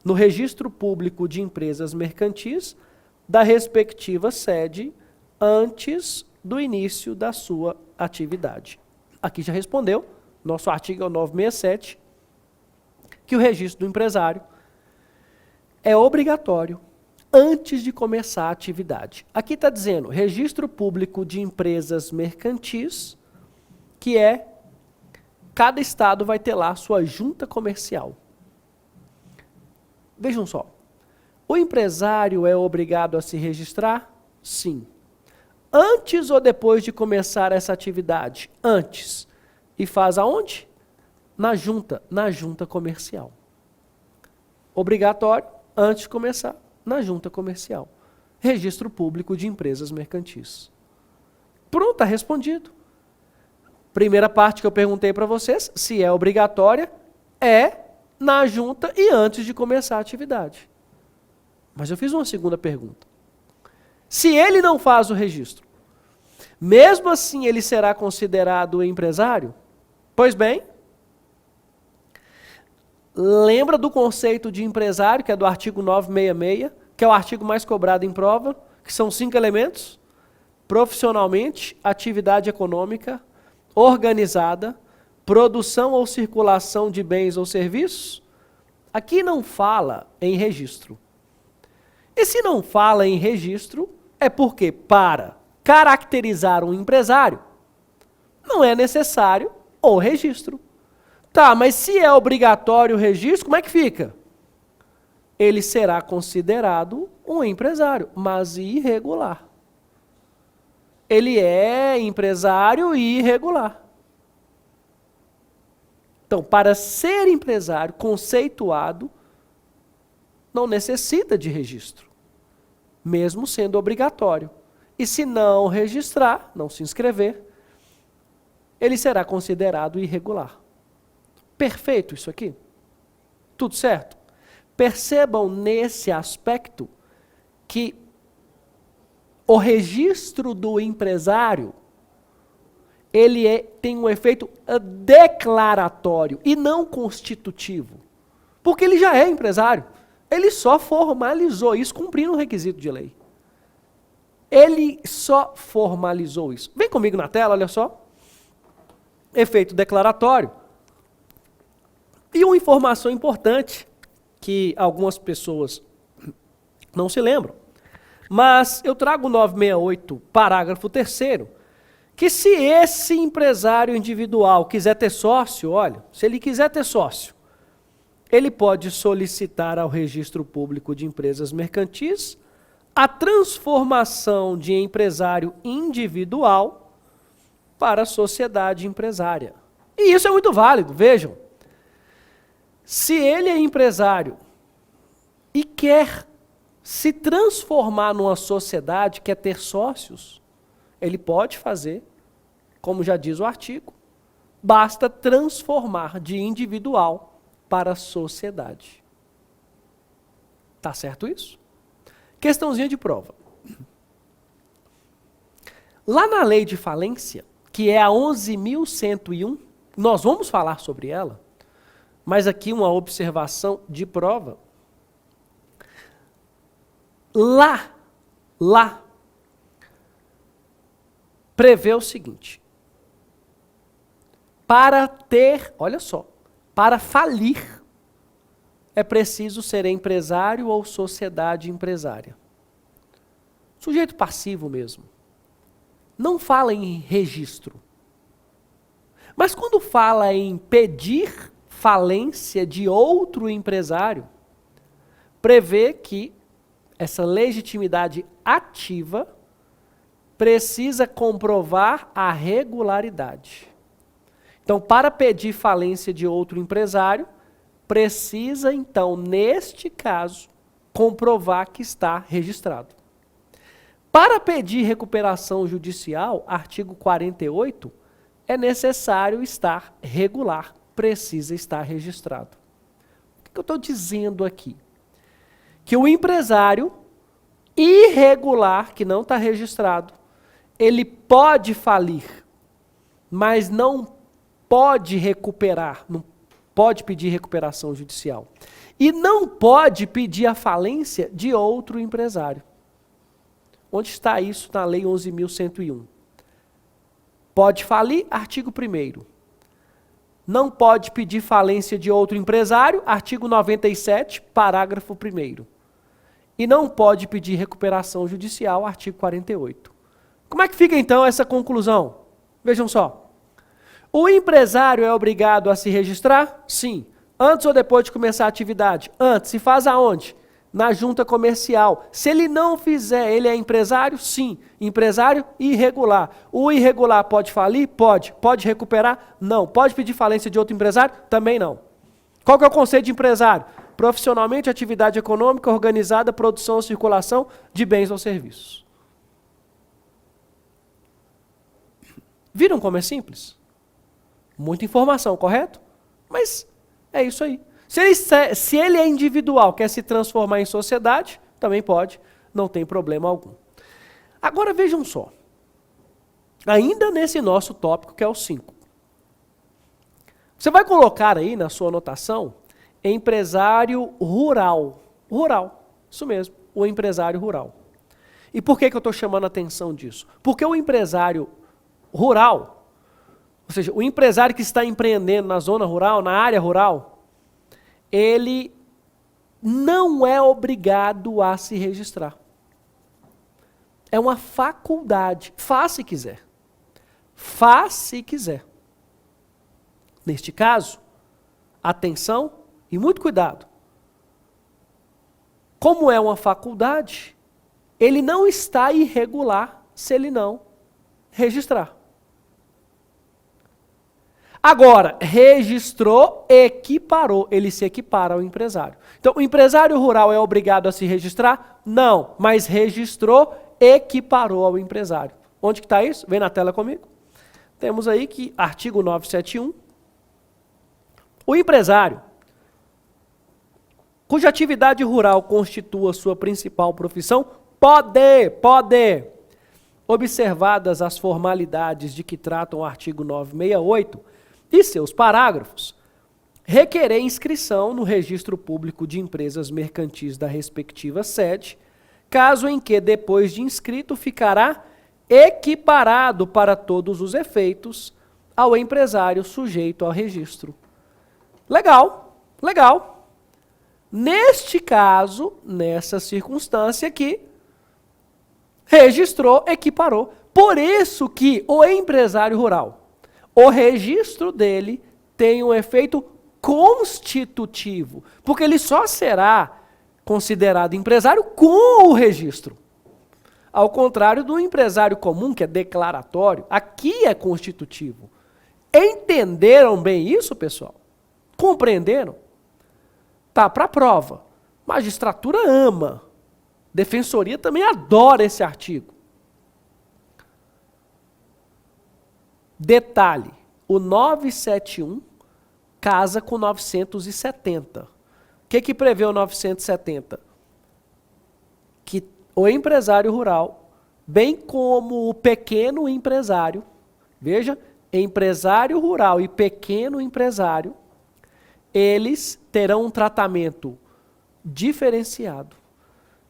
no registro público de empresas mercantis da respectiva sede antes do início da sua atividade. Aqui já respondeu, nosso artigo é o 967, que o registro do empresário é obrigatório antes de começar a atividade. Aqui está dizendo, registro público de empresas mercantis, que é, cada estado vai ter lá a sua junta comercial. Vejam só, o empresário é obrigado a se registrar? Sim. Antes ou depois de começar essa atividade? Antes. E faz aonde? Na junta comercial. Obrigatório, antes de começar, na junta comercial. Registro público de empresas mercantis. Pronto, está respondido. Primeira parte que eu perguntei para vocês, se é obrigatória, é na junta e antes de começar a atividade. Mas eu fiz uma segunda pergunta. Se ele não faz o registro, mesmo assim ele será considerado empresário? Pois bem, lembra do conceito de empresário, que é do artigo 966, que é o artigo mais cobrado em prova, que são 5 elementos: profissionalmente, atividade econômica, organizada, produção ou circulação de bens ou serviços. Aqui não fala em registro. E se não fala em registro, é porque para caracterizar um empresário, não é necessário o registro. Tá, mas se é obrigatório o registro, como é que fica? Ele será considerado um empresário, mas irregular. Ele é empresário irregular. Então, para ser empresário conceituado, não necessita de registro, mesmo sendo obrigatório. E se não registrar, não se inscrever, ele será considerado irregular. Perfeito isso aqui? Tudo certo? Percebam nesse aspecto que o registro do empresário, ele tem um efeito declaratório e não constitutivo. Porque ele já é empresário. Ele só formalizou isso cumprindo um requisito de lei. Ele só formalizou isso. Vem comigo na tela, olha só. efeito declaratório. E uma informação importante, que algumas pessoas não se lembram, mas eu trago o 968, parágrafo 3º, que se esse empresário individual quiser ter sócio, olha, se ele quiser ter sócio, ele pode solicitar ao Registro Público de Empresas Mercantis a transformação de empresário individual para sociedade empresária. E isso é muito válido, vejam. Se ele é empresário e quer se transformar numa sociedade, quer ter sócios, ele pode fazer, como já diz o artigo, basta transformar de individual para sociedade. Tá certo isso? Questãozinha de prova. Lá na lei de falência, que é a 11.101, nós vamos falar sobre ela, mas aqui uma observação de prova. Lá, prevê o seguinte: para ter, olha só, para falir, é preciso ser empresário ou sociedade empresária. Sujeito passivo mesmo. Não fala em registro. Mas quando fala em pedir falência de outro empresário, prevê que essa legitimidade ativa precisa comprovar a regularidade. Então, para pedir falência de outro empresário, precisa, então, neste caso, comprovar que está registrado. Para pedir recuperação judicial, artigo 48, é necessário estar regular, precisa estar registrado. O que eu estou dizendo aqui? Que o empresário irregular, que não está registrado, ele pode falir, mas não pode recuperar, não pode pedir recuperação judicial. E não pode pedir a falência de outro empresário. Onde está isso na lei 11.101? Pode falir, artigo 1º. Não pode pedir falência de outro empresário, artigo 97, parágrafo 1º. E não pode pedir recuperação judicial, artigo 48. Como é que fica então essa conclusão? Vejam só. O empresário é obrigado a se registrar? Sim. Antes ou depois de começar a atividade? Antes. Se faz aonde? Na junta comercial. Se ele não fizer, ele é empresário? Sim. Empresário irregular. O irregular pode falir? Pode. Pode recuperar? Não. Pode pedir falência de outro empresário? Também não. Qual que é o conceito de empresário? Profissionalmente, atividade econômica organizada, produção ou circulação de bens ou serviços. Viram como é simples? Muita informação, correto? Mas é isso aí. Se ele é individual, quer se transformar em sociedade, também pode, não tem problema algum. Agora vejam só, ainda nesse nosso tópico que é o 5. Você vai colocar aí na sua anotação, empresário rural. Rural, isso mesmo, o empresário rural. E por que eu estou chamando a atenção disso? Porque o empresário rural, ou seja, o empresário que está empreendendo na zona rural, na área rural, ele não é obrigado a se registrar. É uma faculdade. Faz se quiser. Faz se quiser. Neste caso, atenção e muito cuidado. Como é uma faculdade, ele não está irregular se ele não registrar. Agora, registrou, equiparou, ele se equipara ao empresário. Então, o empresário rural é obrigado a se registrar? Não, mas registrou, equiparou ao empresário. Onde que está isso? Vem na tela comigo. Temos aí que, artigo 971, o empresário, cuja atividade rural constitua sua principal profissão, pode, observadas as formalidades de que tratam o artigo 968, e seus parágrafos, requerer inscrição no Registro Público de Empresas Mercantis da respectiva sede, caso em que, depois de inscrito, ficará equiparado para todos os efeitos ao empresário sujeito ao registro. Legal, legal. Neste caso, nessa circunstância aqui, registrou, equiparou. Por isso que o empresário rural, o registro dele tem um efeito constitutivo, porque ele só será considerado empresário com o registro. Ao contrário do empresário comum, que é declaratório, aqui é constitutivo. Entenderam bem isso, pessoal? Compreenderam? Tá para a prova. Magistratura ama. Defensoria também adora esse artigo. Detalhe, o 971 casa com 970. O que prevê o 970? Que o empresário rural, bem como o pequeno empresário, veja, empresário rural e pequeno empresário, eles terão um tratamento diferenciado,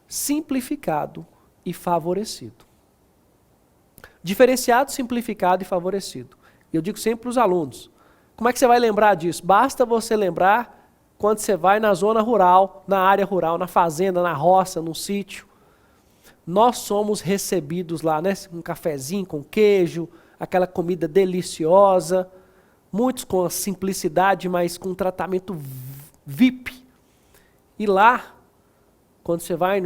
simplificado e favorecido. Diferenciado, simplificado e favorecido. Eu digo sempre para os alunos, como é que você vai lembrar disso? Basta você lembrar quando você vai na zona rural, na área rural, na fazenda, na roça, no sítio. Nós somos recebidos lá, né? Um cafezinho com queijo, aquela comida deliciosa, muitos com a simplicidade, mas com tratamento VIP. E lá, quando você vai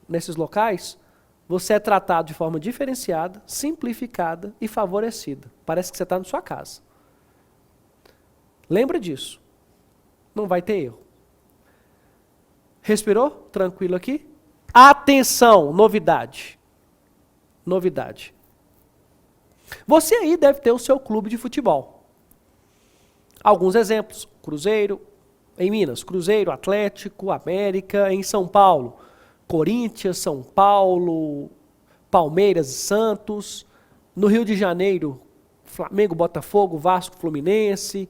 nesses locais, você é tratado de forma diferenciada, simplificada e favorecida. Parece que você está na sua casa. Lembra disso. Não vai ter erro. Respirou? Tranquilo aqui? Atenção, novidade. Novidade. Você aí deve ter o seu clube de futebol. Alguns exemplos. Cruzeiro, em Minas, Cruzeiro, Atlético, América, em São Paulo, Corinthians, São Paulo, Palmeiras e Santos. No Rio de Janeiro, Flamengo, Botafogo, Vasco, Fluminense.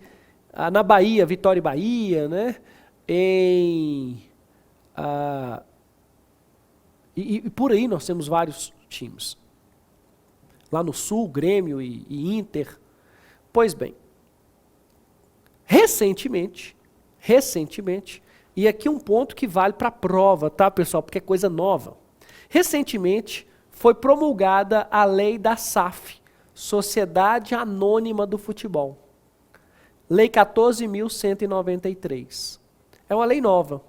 Na Bahia, Vitória e Bahia, né? E por aí nós temos vários times. Lá no Sul, Grêmio e Inter. Pois bem, recentemente, e aqui um ponto que vale para a prova, tá, pessoal? Porque é coisa nova. Recentemente foi promulgada a lei da SAF, Sociedade Anônima do Futebol. Lei 14.193. É uma lei nova,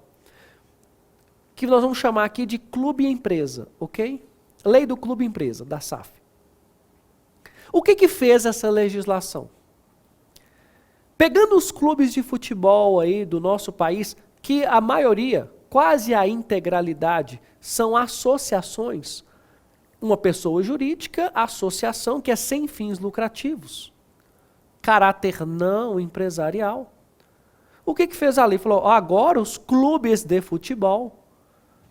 que nós vamos chamar aqui de clube empresa, ok? Lei do clube empresa, da SAF. O que fez essa legislação? Pegando os clubes de futebol aí do nosso país, que a maioria, quase a integralidade, são associações, uma pessoa jurídica, associação que é sem fins lucrativos, caráter não empresarial. O que fez a lei? Falou, agora os clubes de futebol,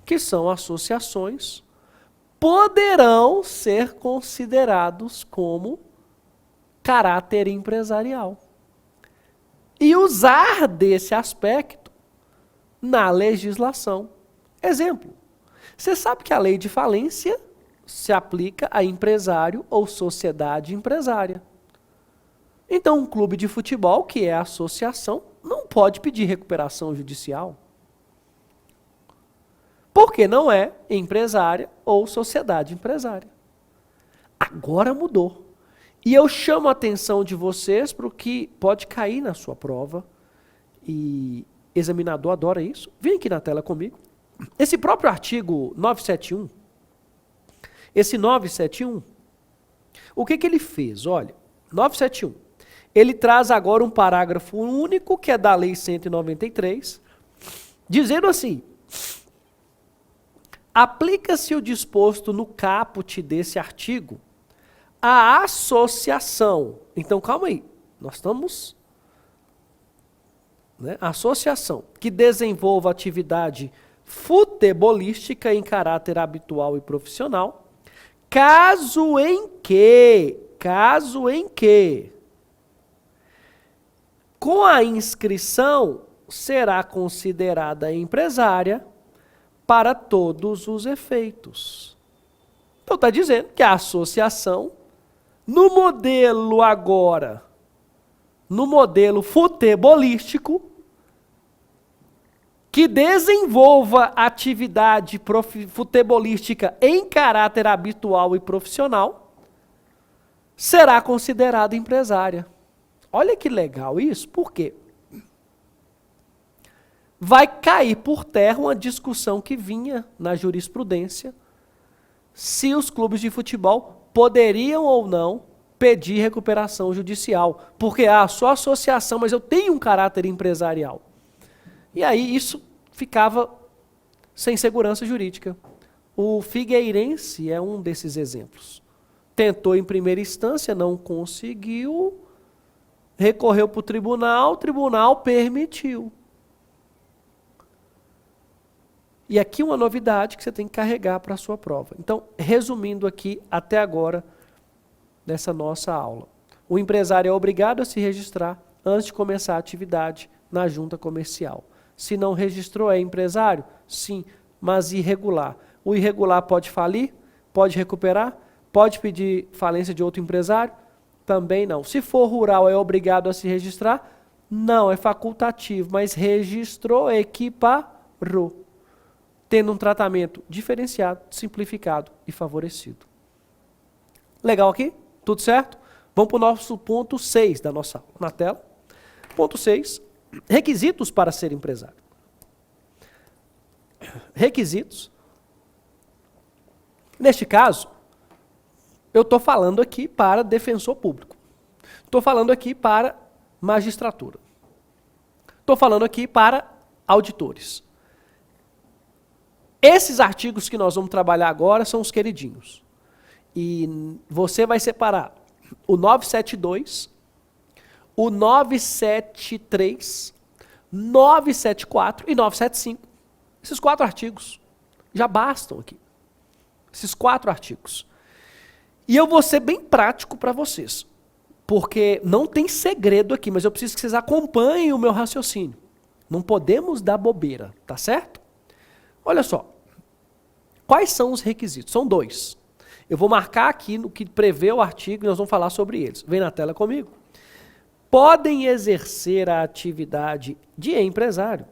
que são associações, poderão ser considerados como caráter empresarial. E usar desse aspecto na legislação. Exemplo, você sabe que a lei de falência se aplica a empresário ou sociedade empresária. Então, um clube de futebol, que é a associação, não pode pedir recuperação judicial. Porque não é empresária ou sociedade empresária. Agora mudou. E eu chamo a atenção de vocês para o que pode cair na sua prova. E examinador adora isso. Vem aqui na tela comigo. Esse próprio artigo 971, o que ele fez? Olha, 971, ele traz agora um parágrafo único, que é da Lei 193, dizendo assim: aplica-se o disposto no caput desse artigo à associação. Então, calma aí. Nós estamos... associação que desenvolva atividade futebolística em caráter habitual e profissional, caso em que, com a inscrição será considerada empresária para todos os efeitos. Então está dizendo que a associação, no modelo agora no modelo futebolístico que desenvolva atividade futebolística em caráter habitual e profissional, será considerada empresária. Olha que legal isso, por quê? Vai cair por terra uma discussão que vinha na jurisprudência se os clubes de futebol poderiam ou não pedir recuperação judicial. Porque, sou associação, mas eu tenho um caráter empresarial. E aí isso ficava sem segurança jurídica. O Figueirense é um desses exemplos. Tentou em primeira instância, não conseguiu, recorreu para o tribunal permitiu. E aqui uma novidade que você tem que carregar para a sua prova. Então, resumindo aqui até agora, nessa nossa aula. O empresário é obrigado a se registrar antes de começar a atividade na junta comercial. Se não registrou, é empresário? Sim, mas irregular. O irregular pode falir? Pode recuperar? Pode pedir falência de outro empresário? Também não. Se for rural, é obrigado a se registrar? Não, é facultativo, mas registrou, equiparou, tendo um tratamento diferenciado, simplificado e favorecido. Legal aqui? Tudo certo? Vamos para o nosso ponto 6 da nossa aula. Na tela. Ponto 6. Requisitos para ser empresário. Requisitos. Neste caso, eu estou falando aqui para defensor público. Estou falando aqui para magistratura. Estou falando aqui para auditores. Esses artigos que nós vamos trabalhar agora são os queridinhos. E você vai separar o 972, o 973, 974 e 975. Esses 4 artigos já bastam aqui. Esses 4 artigos. E eu vou ser bem prático para vocês, porque não tem segredo aqui, mas eu preciso que vocês acompanhem o meu raciocínio. Não podemos dar bobeira, tá certo? Olha só. Quais são os requisitos? São 2. Eu vou marcar aqui no que prevê o artigo e nós vamos falar sobre eles. Vem na tela comigo. Podem exercer a atividade de empresário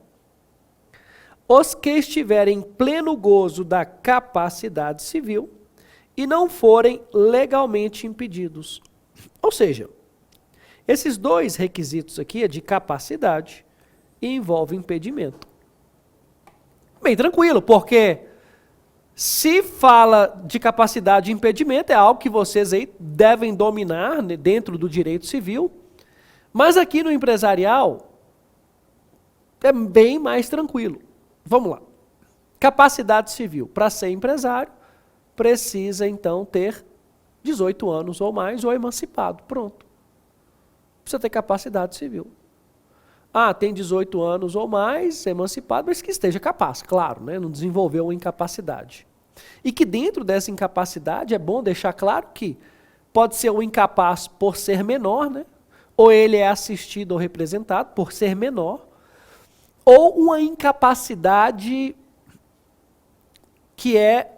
os que estiverem em pleno gozo da capacidade civil e não forem legalmente impedidos. Ou seja, esses 2 requisitos aqui é de capacidade e envolve impedimento. Bem tranquilo, porque se fala de capacidade e impedimento, é algo que vocês aí devem dominar, né, dentro do direito civil, mas aqui no empresarial é bem mais tranquilo. Vamos lá. Capacidade civil. Para ser empresário, precisa então ter 18 anos ou mais ou emancipado. Pronto. Precisa ter capacidade civil. Tem 18 anos ou mais, emancipado, mas que esteja capaz, claro, né? Não desenvolveu uma incapacidade. E que dentro dessa incapacidade é bom deixar claro que pode ser um incapaz por ser menor, né? Ou ele é assistido ou representado por ser menor, ou uma incapacidade que é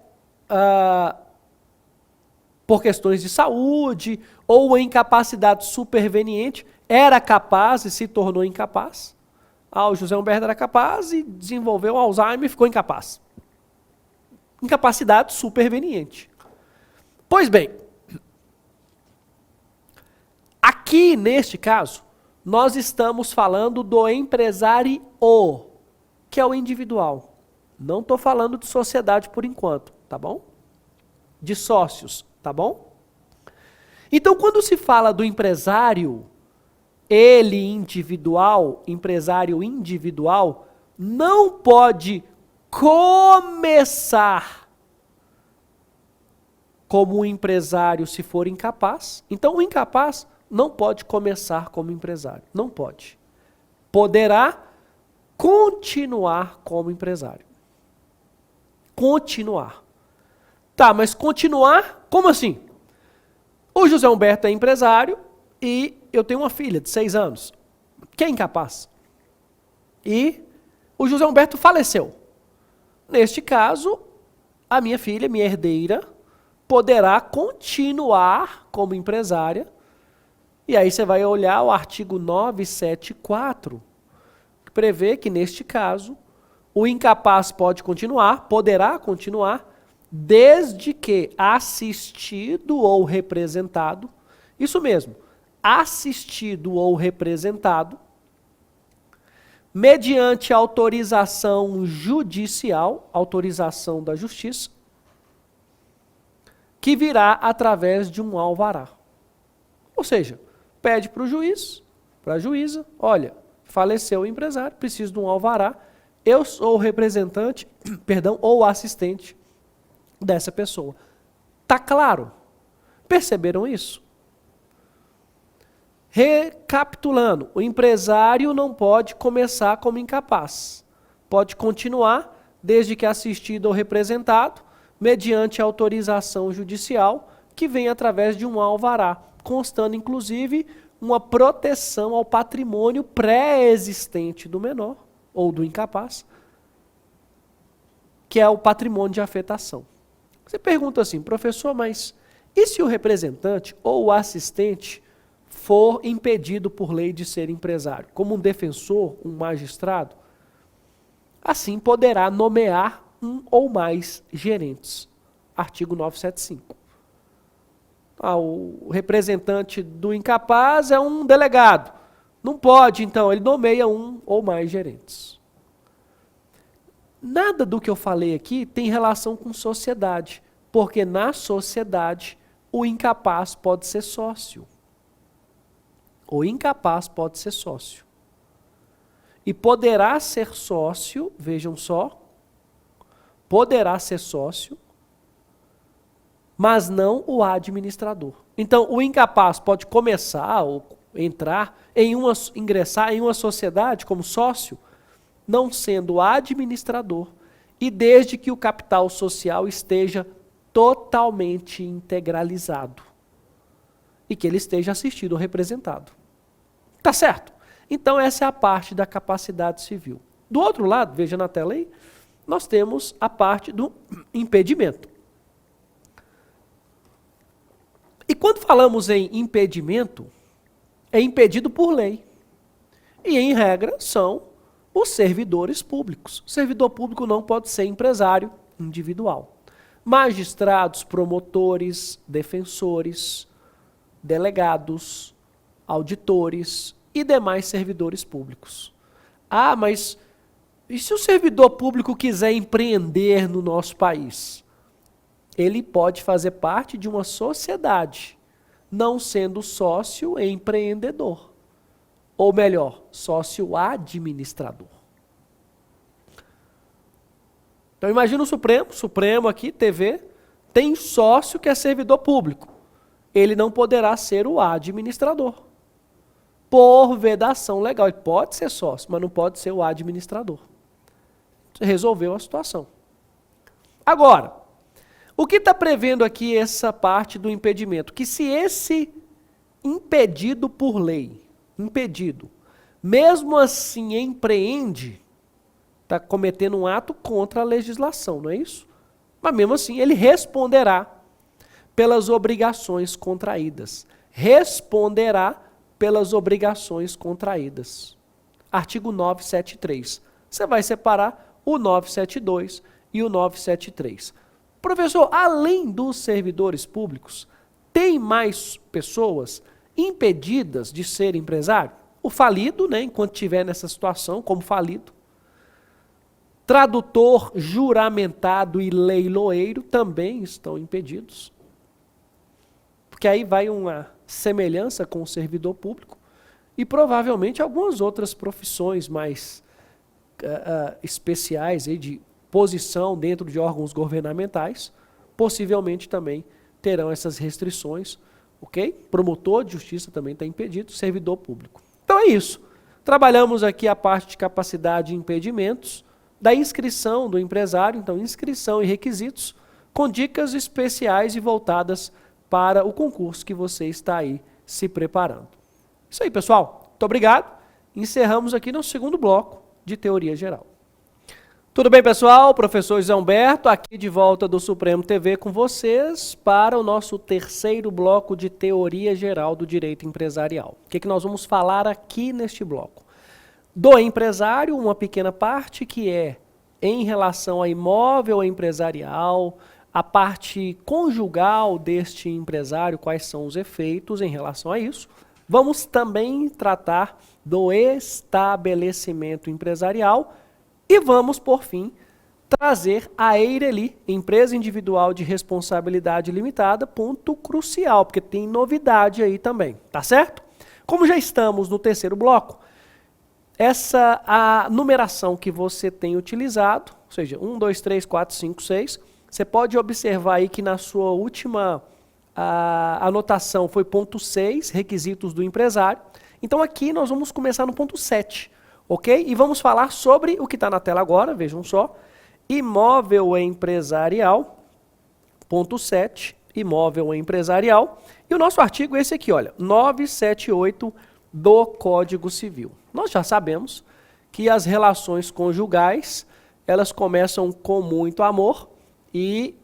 por questões de saúde, ou uma incapacidade superveniente, era capaz e se tornou incapaz. O José Humberto era capaz e desenvolveu Alzheimer e ficou incapaz. Incapacidade superveniente. Pois bem, aqui neste caso, nós estamos falando do empresário, que é o individual. Não estou falando de sociedade por enquanto, tá bom? De sócios, tá bom? Então, quando se fala do empresário, ele individual, empresário individual, não pode começar como um empresário se for incapaz. Então, o incapaz não pode começar como empresário. Não pode. Poderá continuar como empresário. Continuar. Tá, mas continuar, como assim? O José Humberto é empresário e eu tenho uma filha de 6 anos, que é incapaz. E o José Humberto faleceu. Neste caso, a minha filha, minha herdeira, poderá continuar como empresária E aí você vai olhar o artigo 974, que prevê que, neste caso, o incapaz poderá continuar, desde que assistido ou representado, isso mesmo, assistido ou representado, mediante autorização judicial, autorização da justiça, que virá através de um alvará. Ou seja, pede para o juiz, para a juíza, olha, faleceu o empresário, preciso de um alvará, eu sou o representante, ou assistente dessa pessoa. Tá claro? Perceberam isso? Recapitulando, o empresário não pode começar como incapaz. Pode continuar, desde que assistido ou representado, mediante autorização judicial, que vem através de um alvará, constando inclusive uma proteção ao patrimônio pré-existente do menor, ou do incapaz, que é o patrimônio de afetação. Você pergunta assim, professor, mas e se o representante ou o assistente for impedido por lei de ser empresário? Como um defensor, um magistrado, assim poderá nomear um ou mais gerentes. Artigo 975. O representante do incapaz é um delegado. Não pode, então, ele nomeia um ou mais gerentes. Nada do que eu falei aqui tem relação com sociedade, porque na sociedade o incapaz pode ser sócio. O incapaz pode ser sócio. E poderá ser sócio, vejam só, poderá ser sócio, mas não o administrador. Então, o incapaz pode começar ou ingressar em uma sociedade como sócio, não sendo administrador, e desde que o capital social esteja totalmente integralizado e que ele esteja assistido ou representado. Tá certo? Então essa é a parte da capacidade civil. Do outro lado, veja na tela aí, nós temos a parte do impedimento. E quando falamos em impedimento, é impedido por lei. E em regra são os servidores públicos. O servidor público não pode ser empresário individual. Magistrados, promotores, defensores, delegados, auditores e demais servidores públicos. Ah, mas e se o servidor público quiser empreender no nosso país? Ele pode fazer parte de uma sociedade, não sendo sócio empreendedor. Ou melhor, sócio administrador. Então imagina o Supremo aqui, TV, tem sócio que é servidor público. Ele não poderá ser o administrador. Por vedação legal. Ele pode ser sócio, mas não pode ser o administrador. Resolveu a situação. Agora, o que está prevendo aqui essa parte do impedimento? Que se esse impedido por lei, mesmo assim empreende, está cometendo um ato contra a legislação, não é isso? Mas mesmo assim ele responderá pelas obrigações contraídas. Responderá pelas obrigações contraídas. Artigo 973. Você vai separar o 972 e o 973. Professor, além dos servidores públicos, tem mais pessoas impedidas de ser empresário? O falido, né, enquanto estiver nessa situação, como falido. Tradutor, juramentado e leiloeiro também estão impedidos. Porque aí vai uma semelhança com o servidor público e provavelmente algumas outras profissões mais especiais aí de posição dentro de órgãos governamentais, possivelmente também terão essas restrições, ok? Promotor de justiça também está impedido, servidor público. Então é isso. Trabalhamos aqui a parte de capacidade e impedimentos, da inscrição do empresário, então inscrição e requisitos, com dicas especiais e voltadas para o concurso que você está aí se preparando. Isso aí, pessoal. Muito obrigado. Encerramos aqui no segundo bloco de Teoria Geral. Tudo bem, pessoal? Professor José Humberto, aqui de volta do Supremo TV com vocês para o nosso terceiro bloco de Teoria Geral do Direito Empresarial. O que nós vamos falar aqui neste bloco? Do empresário, uma pequena parte que é em relação a imóvel empresarial, a parte conjugal deste empresário, quais são os efeitos em relação a isso. Vamos também tratar do estabelecimento empresarial e vamos, por fim, trazer a EIRELI, Empresa Individual de Responsabilidade Limitada, ponto crucial, porque tem novidade aí também, tá certo? Como já estamos no terceiro bloco, a numeração que você tem utilizado, ou seja, 1, 2, 3, 4, 5, 6, você pode observar aí que na sua última anotação foi ponto 6, requisitos do empresário. Então aqui nós vamos começar no ponto 7, ok? E vamos falar sobre o que está na tela agora, vejam só, imóvel empresarial, ponto 7, imóvel empresarial. E o nosso artigo é esse aqui, olha, 978 do Código Civil. Nós já sabemos que as relações conjugais, elas começam com muito amor e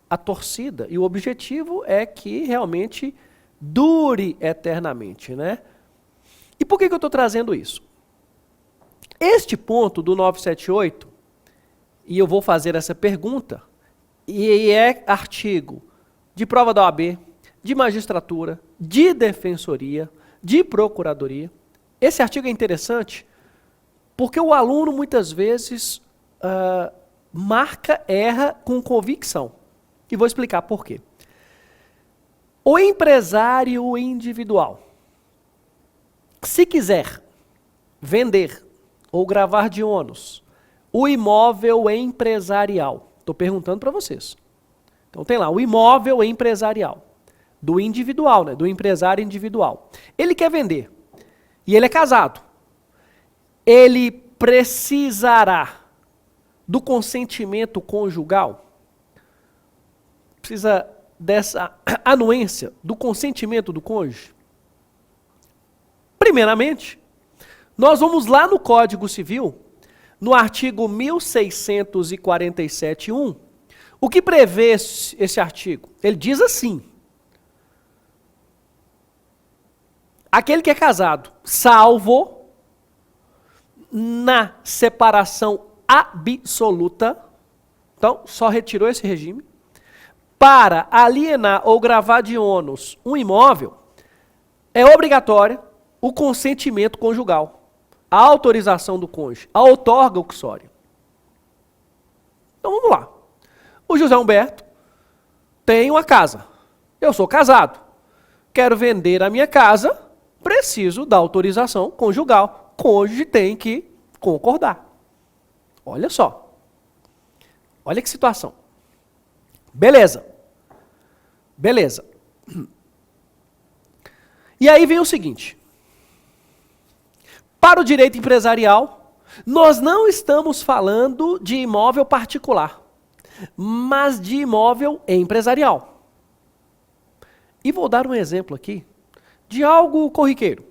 a torcida. E o objetivo é que realmente dure eternamente, né? E por que eu estou trazendo isso? Este ponto do 978, e eu vou fazer essa pergunta, e é artigo de prova da OAB, de magistratura, de defensoria, de procuradoria. Esse artigo é interessante porque o aluno muitas vezes erra com convicção. E vou explicar por quê. O empresário individual, se quiser vender ou gravar de ônus o imóvel empresarial, estou perguntando para vocês. Então tem lá, o imóvel empresarial, do individual, né, do empresário individual. Ele quer vender e ele é casado. Ele precisará do consentimento conjugal? Precisa dessa anuência do consentimento do cônjuge? Primeiramente, nós vamos lá no Código Civil, no artigo 1647.1, o que prevê esse artigo? Ele diz assim: aquele que é casado, salvo na separação absoluta, então só retirou esse regime, para alienar ou gravar de ônus um imóvel, é obrigatório o consentimento conjugal, a autorização do cônjuge, a outorga uxória. Então vamos lá. O José Humberto tem uma casa. Eu sou casado. Quero vender a minha casa, preciso da autorização conjugal. O cônjuge tem que concordar. Olha só. Olha que situação. Beleza. Beleza. E aí vem o seguinte. Para o direito empresarial, nós não estamos falando de imóvel particular, mas de imóvel empresarial. E vou dar um exemplo aqui de algo corriqueiro.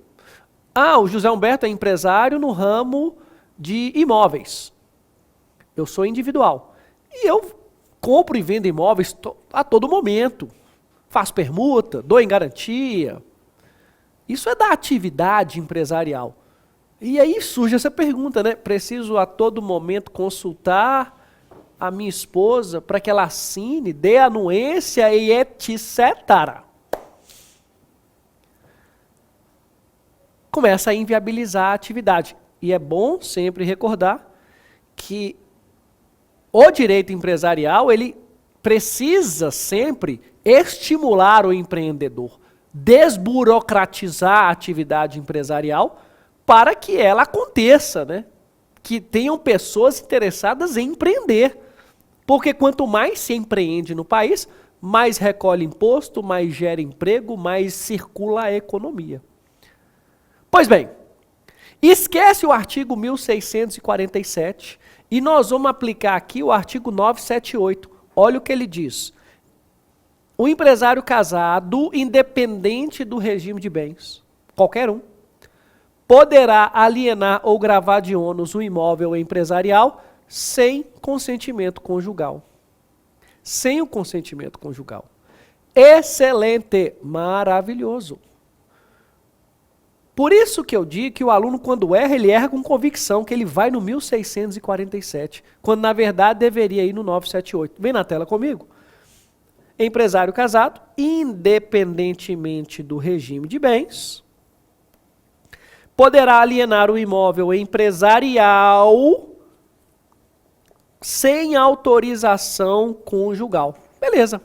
O José Humberto é empresário no ramo de imóveis. Eu sou individual. E eu compro e vendo imóveis a todo momento. Faço permuta, dou em garantia. Isso é da atividade empresarial. E aí surge essa pergunta, né? Preciso a todo momento consultar a minha esposa para que ela assine, dê anuência e etc. Começa a inviabilizar a atividade. E é bom sempre recordar que o direito empresarial, ele precisa sempre estimular o empreendedor, desburocratizar a atividade empresarial para que ela aconteça, né? Que tenham pessoas interessadas em empreender. Porque quanto mais se empreende no país, mais recolhe imposto, mais gera emprego, mais circula a economia. Pois bem, esquece o artigo 1647 e nós vamos aplicar aqui o artigo 978. Olha o que ele diz. O empresário casado, independente do regime de bens, qualquer um, poderá alienar ou gravar de ônus o imóvel empresarial sem consentimento conjugal. Sem o consentimento conjugal. Excelente, maravilhoso. Por isso que eu digo que o aluno, quando erra, ele erra com convicção, que ele vai no 1647, quando na verdade deveria ir no 978. Vem na tela comigo. Empresário casado, independentemente do regime de bens, poderá alienar o imóvel empresarial sem autorização conjugal. Beleza.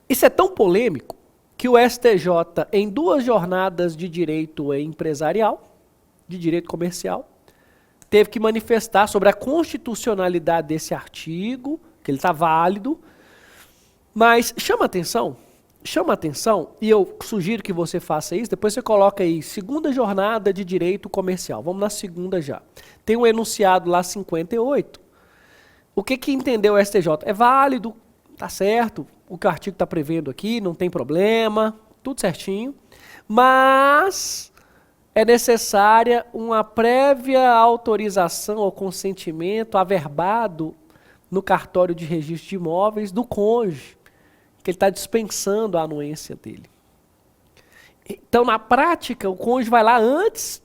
Isso é tão polêmico que o STJ, em 2 jornadas de direito empresarial, de direito comercial, teve que manifestar sobre a constitucionalidade desse artigo, que ele está válido, mas chama atenção, e eu sugiro que você faça isso, depois você coloca aí, 2ª jornada de direito comercial, vamos na 2ª já. Tem um enunciado lá 58. O que entendeu o STJ? É válido, tá certo, o que o artigo está prevendo aqui, não tem problema, tudo certinho, mas é necessária uma prévia autorização ou consentimento averbado no cartório de registro de imóveis do cônjuge, que ele está dispensando a anuência dele. Então, na prática, o cônjuge vai lá antes,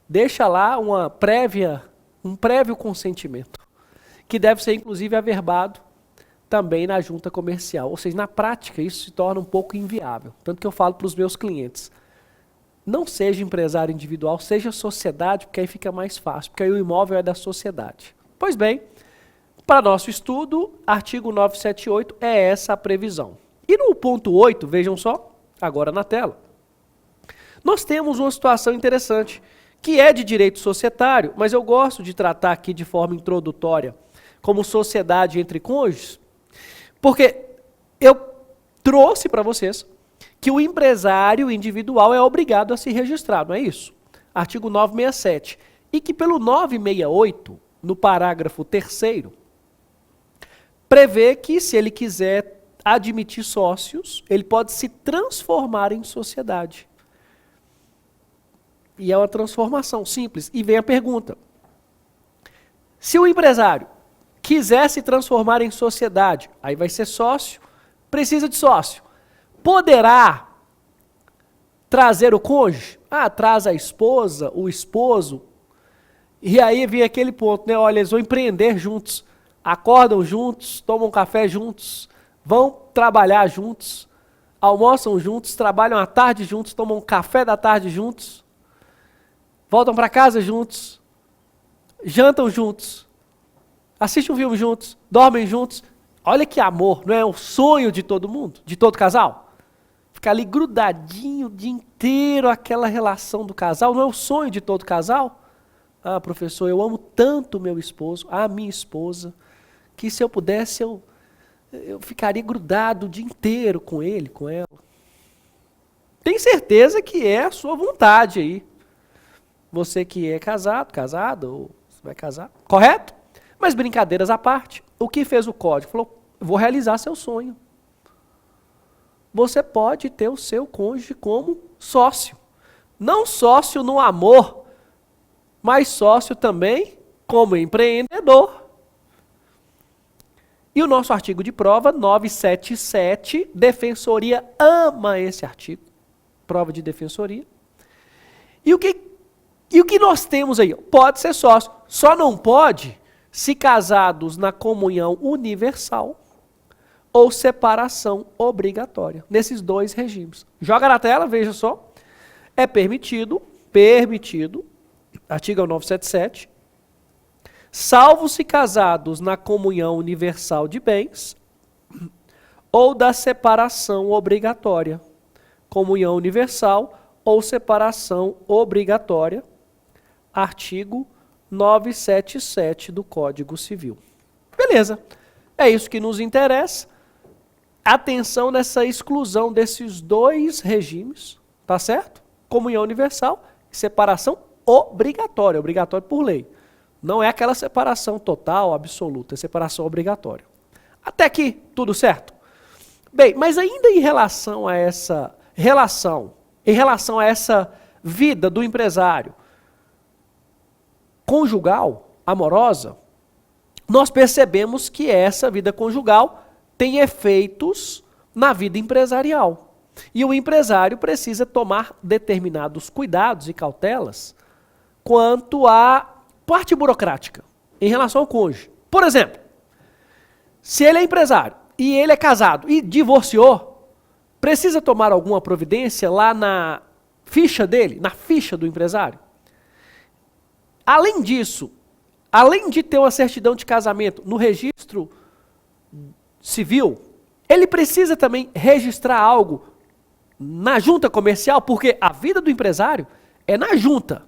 deixa lá um prévio consentimento, que deve ser, inclusive, averbado também na junta comercial. Ou seja, na prática, isso se torna um pouco inviável. Tanto que eu falo para os meus clientes, não seja empresário individual, seja sociedade, porque aí fica mais fácil, porque aí o imóvel é da sociedade. Pois bem, para nosso estudo, artigo 978 é essa a previsão. E no ponto 8, vejam só, agora na tela, nós temos uma situação interessante, que é de direito societário, mas eu gosto de tratar aqui de forma introdutória como sociedade entre cônjuges, porque eu trouxe para vocês que o empresário individual é obrigado a se registrar, não é isso? Artigo 967. E que pelo 968, no parágrafo 3º, prevê que se ele quiser admitir sócios, ele pode se transformar em sociedade. E é uma transformação simples. E vem a pergunta. Se o empresário quiser se transformar em sociedade, aí vai ser sócio, precisa de sócio. Poderá trazer o cônjuge? Traz a esposa, o esposo. E aí vem aquele ponto, né? Olha, eles vão empreender juntos, acordam juntos, tomam café juntos, vão trabalhar juntos, almoçam juntos, trabalham à tarde juntos, tomam café da tarde juntos, voltam para casa juntos, jantam juntos, assistem um filme juntos, dormem juntos. Olha que amor, não é o sonho de todo mundo, de todo casal? Ficar ali grudadinho o dia inteiro, aquela relação do casal, não é o sonho de todo casal? Professor, eu amo tanto meu esposo, a minha esposa, que se eu pudesse, eu ficaria grudado o dia inteiro com ele, com ela. Tem certeza que é a sua vontade aí. Você que é casado, ou você vai casar, correto? Mas brincadeiras à parte, o que fez o código? Falou, vou realizar seu sonho. Você pode ter o seu cônjuge como sócio. Não sócio no amor, mas sócio também como empreendedor. E o nosso artigo de prova, 977, Defensoria ama esse artigo. Prova de defensoria. E o que nós temos aí? Pode ser sócio, só não pode se casados na comunhão universal ou separação obrigatória. Nesses 2 regimes. Joga na tela, veja só. É permitido, artigo 977, salvo se casados na comunhão universal de bens ou da separação obrigatória. Comunhão universal ou separação obrigatória. Artigo 977 do Código Civil. Beleza. É isso que nos interessa. Atenção nessa exclusão desses 2 regimes, tá certo? Comunhão universal e separação obrigatória, obrigatória por lei. Não é aquela separação total, absoluta, é separação obrigatória. Até aqui, tudo certo? Bem, mas ainda em relação a essa vida do empresário conjugal, amorosa, nós percebemos que essa vida conjugal tem efeitos na vida empresarial. E o empresário precisa tomar determinados cuidados e cautelas quanto à parte burocrática em relação ao cônjuge. Por exemplo, se ele é empresário e ele é casado e divorciou, precisa tomar alguma providência lá na ficha dele, na ficha do empresário? Além disso, além de ter uma certidão de casamento no registro civil, ele precisa também registrar algo na junta comercial, porque a vida do empresário é na junta.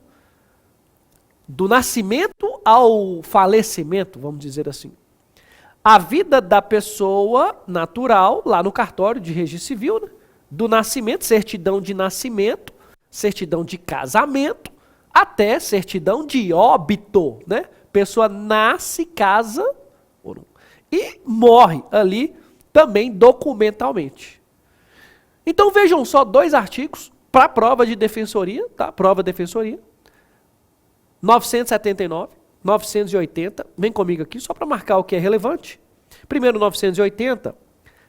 Do nascimento ao falecimento, vamos dizer assim. A vida da pessoa natural, lá no cartório de registro civil, né? Do nascimento, certidão de nascimento, certidão de casamento, até certidão de óbito, né? Pessoa nasce, casa e morre ali também documentalmente. Então vejam só 2 artigos para prova de defensoria, tá? Prova de defensoria. 979, 980, vem comigo aqui só para marcar o que é relevante. Primeiro, 980,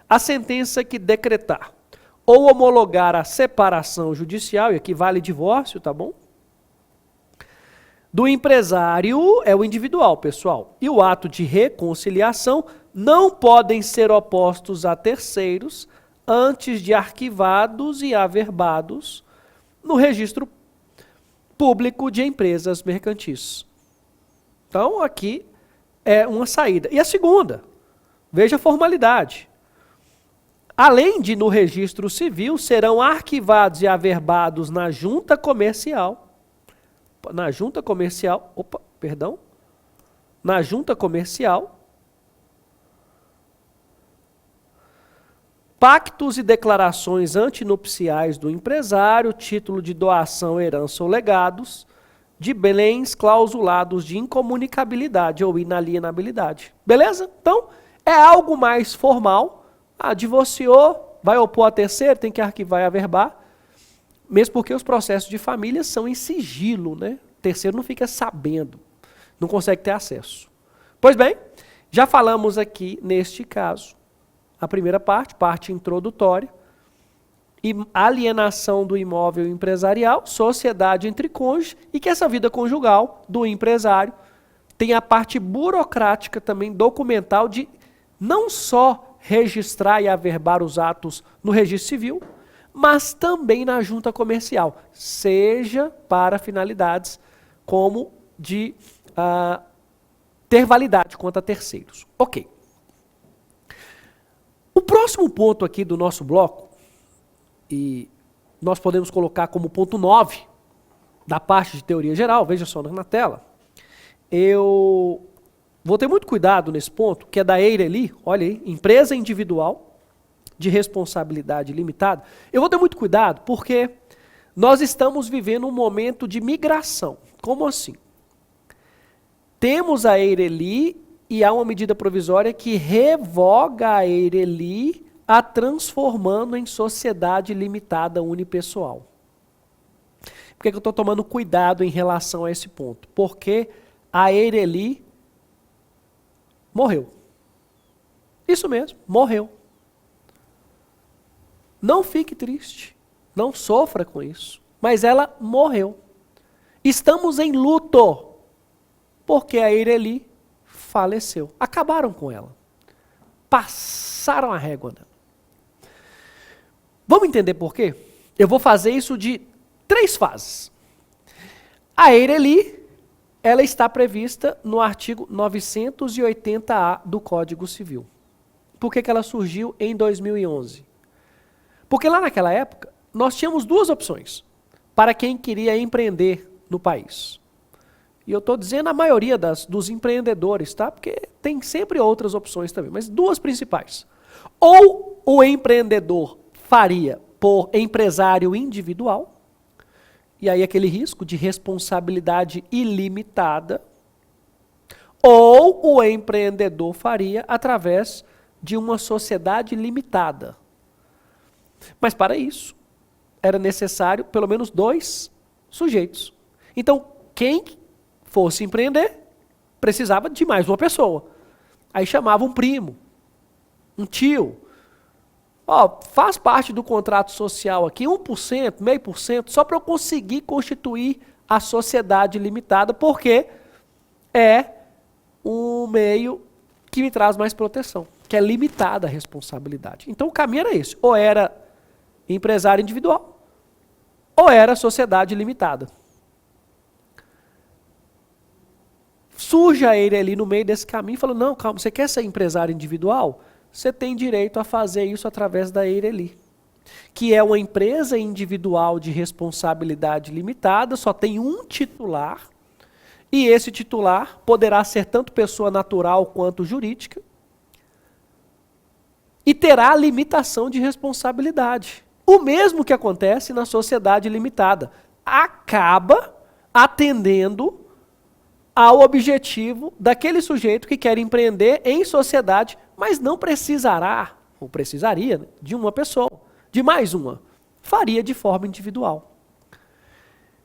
a sentença que decretar ou homologar a separação judicial, e aqui vale divórcio, tá bom? Do empresário é o individual, pessoal. E o ato de reconciliação não podem ser opostos a terceiros antes de arquivados e averbados no registro público de empresas mercantis. Então, aqui é uma saída. E a segunda, veja a formalidade. Além de no registro civil, serão arquivados e averbados na junta comercial, na junta comercial, pactos e declarações antinupciais do empresário, título de doação, herança ou legados, de bens clausulados de incomunicabilidade ou inalienabilidade. Beleza? Então, é algo mais formal. Divorciou, vai opor a terceiro, tem que arquivar e averbar. Mesmo porque os processos de família são em sigilo, né? O terceiro não fica sabendo, não consegue ter acesso. Pois bem, já falamos aqui, neste caso, a primeira parte introdutória, alienação do imóvel empresarial, sociedade entre cônjuges, e que essa vida conjugal do empresário tem a parte burocrática também documental de não só registrar e averbar os atos no registro civil, mas também na junta comercial, seja para finalidades como de ter validade quanto a terceiros. Ok. O próximo ponto aqui do nosso bloco, e nós podemos colocar como ponto 9 da parte de teoria geral, veja só na tela, eu vou ter muito cuidado nesse ponto, que é da Eireli, olha aí, empresa individual de responsabilidade limitada. Eu vou ter muito cuidado porque nós estamos vivendo um momento de migração. Como assim? Temos a Eireli e há uma medida provisória que revoga a Eireli, a transformando em sociedade limitada unipessoal. Por que eu estou tomando cuidado em relação a esse ponto? Porque a Eireli morreu. Isso mesmo, morreu. Não fique triste, não sofra com isso, mas ela morreu. Estamos em luto, porque a Eireli faleceu. Acabaram com ela. Passaram a régua nela. Vamos entender por quê? Eu vou fazer isso de 3 fases. A Eireli, ela está prevista no artigo 980-A do Código Civil. Por que ela surgiu em 2011? Porque lá naquela época, nós tínhamos 2 opções para quem queria empreender no país. E eu estou dizendo a maioria dos empreendedores, tá? Porque tem sempre outras opções também, mas 2 principais. Ou o empreendedor faria por empresário individual, e aí aquele risco de responsabilidade ilimitada, ou o empreendedor faria através de uma sociedade limitada. Mas para isso, era necessário pelo menos 2 sujeitos. Então, quem fosse empreender, precisava de mais uma pessoa. Aí chamava um primo, um tio. Ó, faz parte do contrato social aqui, 1%, 0,5%, só para eu conseguir constituir a sociedade limitada, porque é um meio que me traz mais proteção, que é limitada a responsabilidade. Então o caminho era esse, ou era empresário individual, ou era sociedade limitada. Surge a ele ali no meio desse caminho e fala, não, calma, você quer ser empresário individual? Você tem direito a fazer isso através da Eireli, que é uma empresa individual de responsabilidade limitada, só tem um titular, e esse titular poderá ser tanto pessoa natural quanto jurídica, e terá limitação de responsabilidade. O mesmo que acontece na sociedade limitada. Acaba atendendo ao objetivo daquele sujeito que quer empreender em sociedade, mas não precisará, ou precisaria, né, de uma pessoa, de mais uma. Faria de forma individual.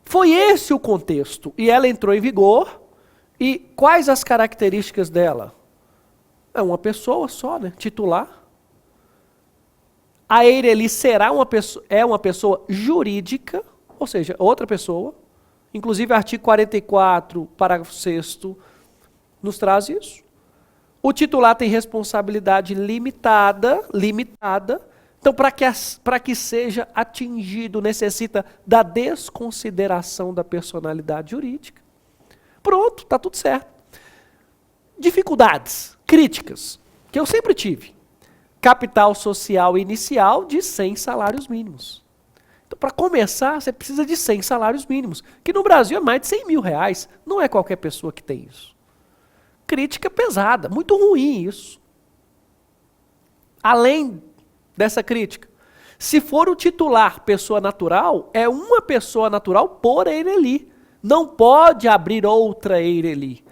Foi esse o contexto, e ela entrou em vigor, e quais as características dela? É uma pessoa só, né, titular. A Eireli será uma pessoa jurídica, ou seja, outra pessoa. Inclusive, artigo 44, parágrafo 6º, nos traz isso. O titular tem responsabilidade limitada. Então, para que seja atingido, necessita da desconsideração da personalidade jurídica. Pronto, está tudo certo. Dificuldades, críticas, que eu sempre tive. Capital social inicial de 100 salários mínimos. Então, para começar, você precisa de 100 salários mínimos, que no Brasil é mais de 100 mil reais. Não é qualquer pessoa que tem isso. Crítica pesada, muito ruim isso. Além dessa crítica, se for o titular pessoa natural, é uma pessoa natural por Eireli. Não pode abrir outra Eireli.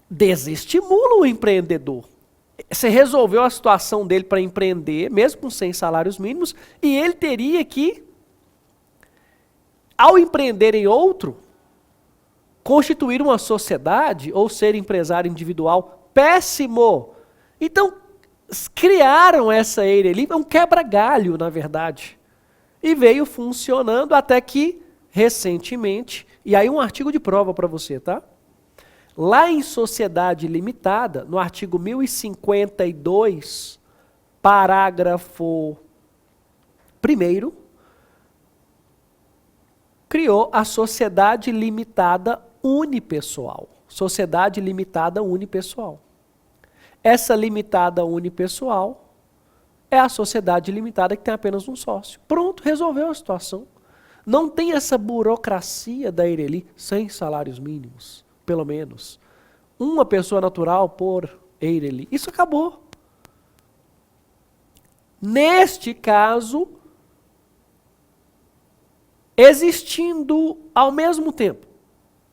Desestimula o empreendedor. Você resolveu a situação dele para empreender, mesmo com 100 salários mínimos, e ele teria que, ao empreender em outro, constituir uma sociedade ou ser empresário individual. Péssimo! Então, criaram essa Eireli, é um quebra-galho, na verdade. E veio funcionando até que, recentemente, e aí um artigo de prova para você, tá? Lá em sociedade limitada, no artigo 1052, parágrafo 1º, criou a sociedade limitada unipessoal. Sociedade limitada unipessoal. Essa limitada unipessoal é a sociedade limitada que tem apenas um sócio. Pronto, resolveu a situação. Não tem essa burocracia da Eireli, 100 salários mínimos, pelo menos. Uma pessoa natural por Eireli. Isso acabou. Neste caso, existindo ao mesmo tempo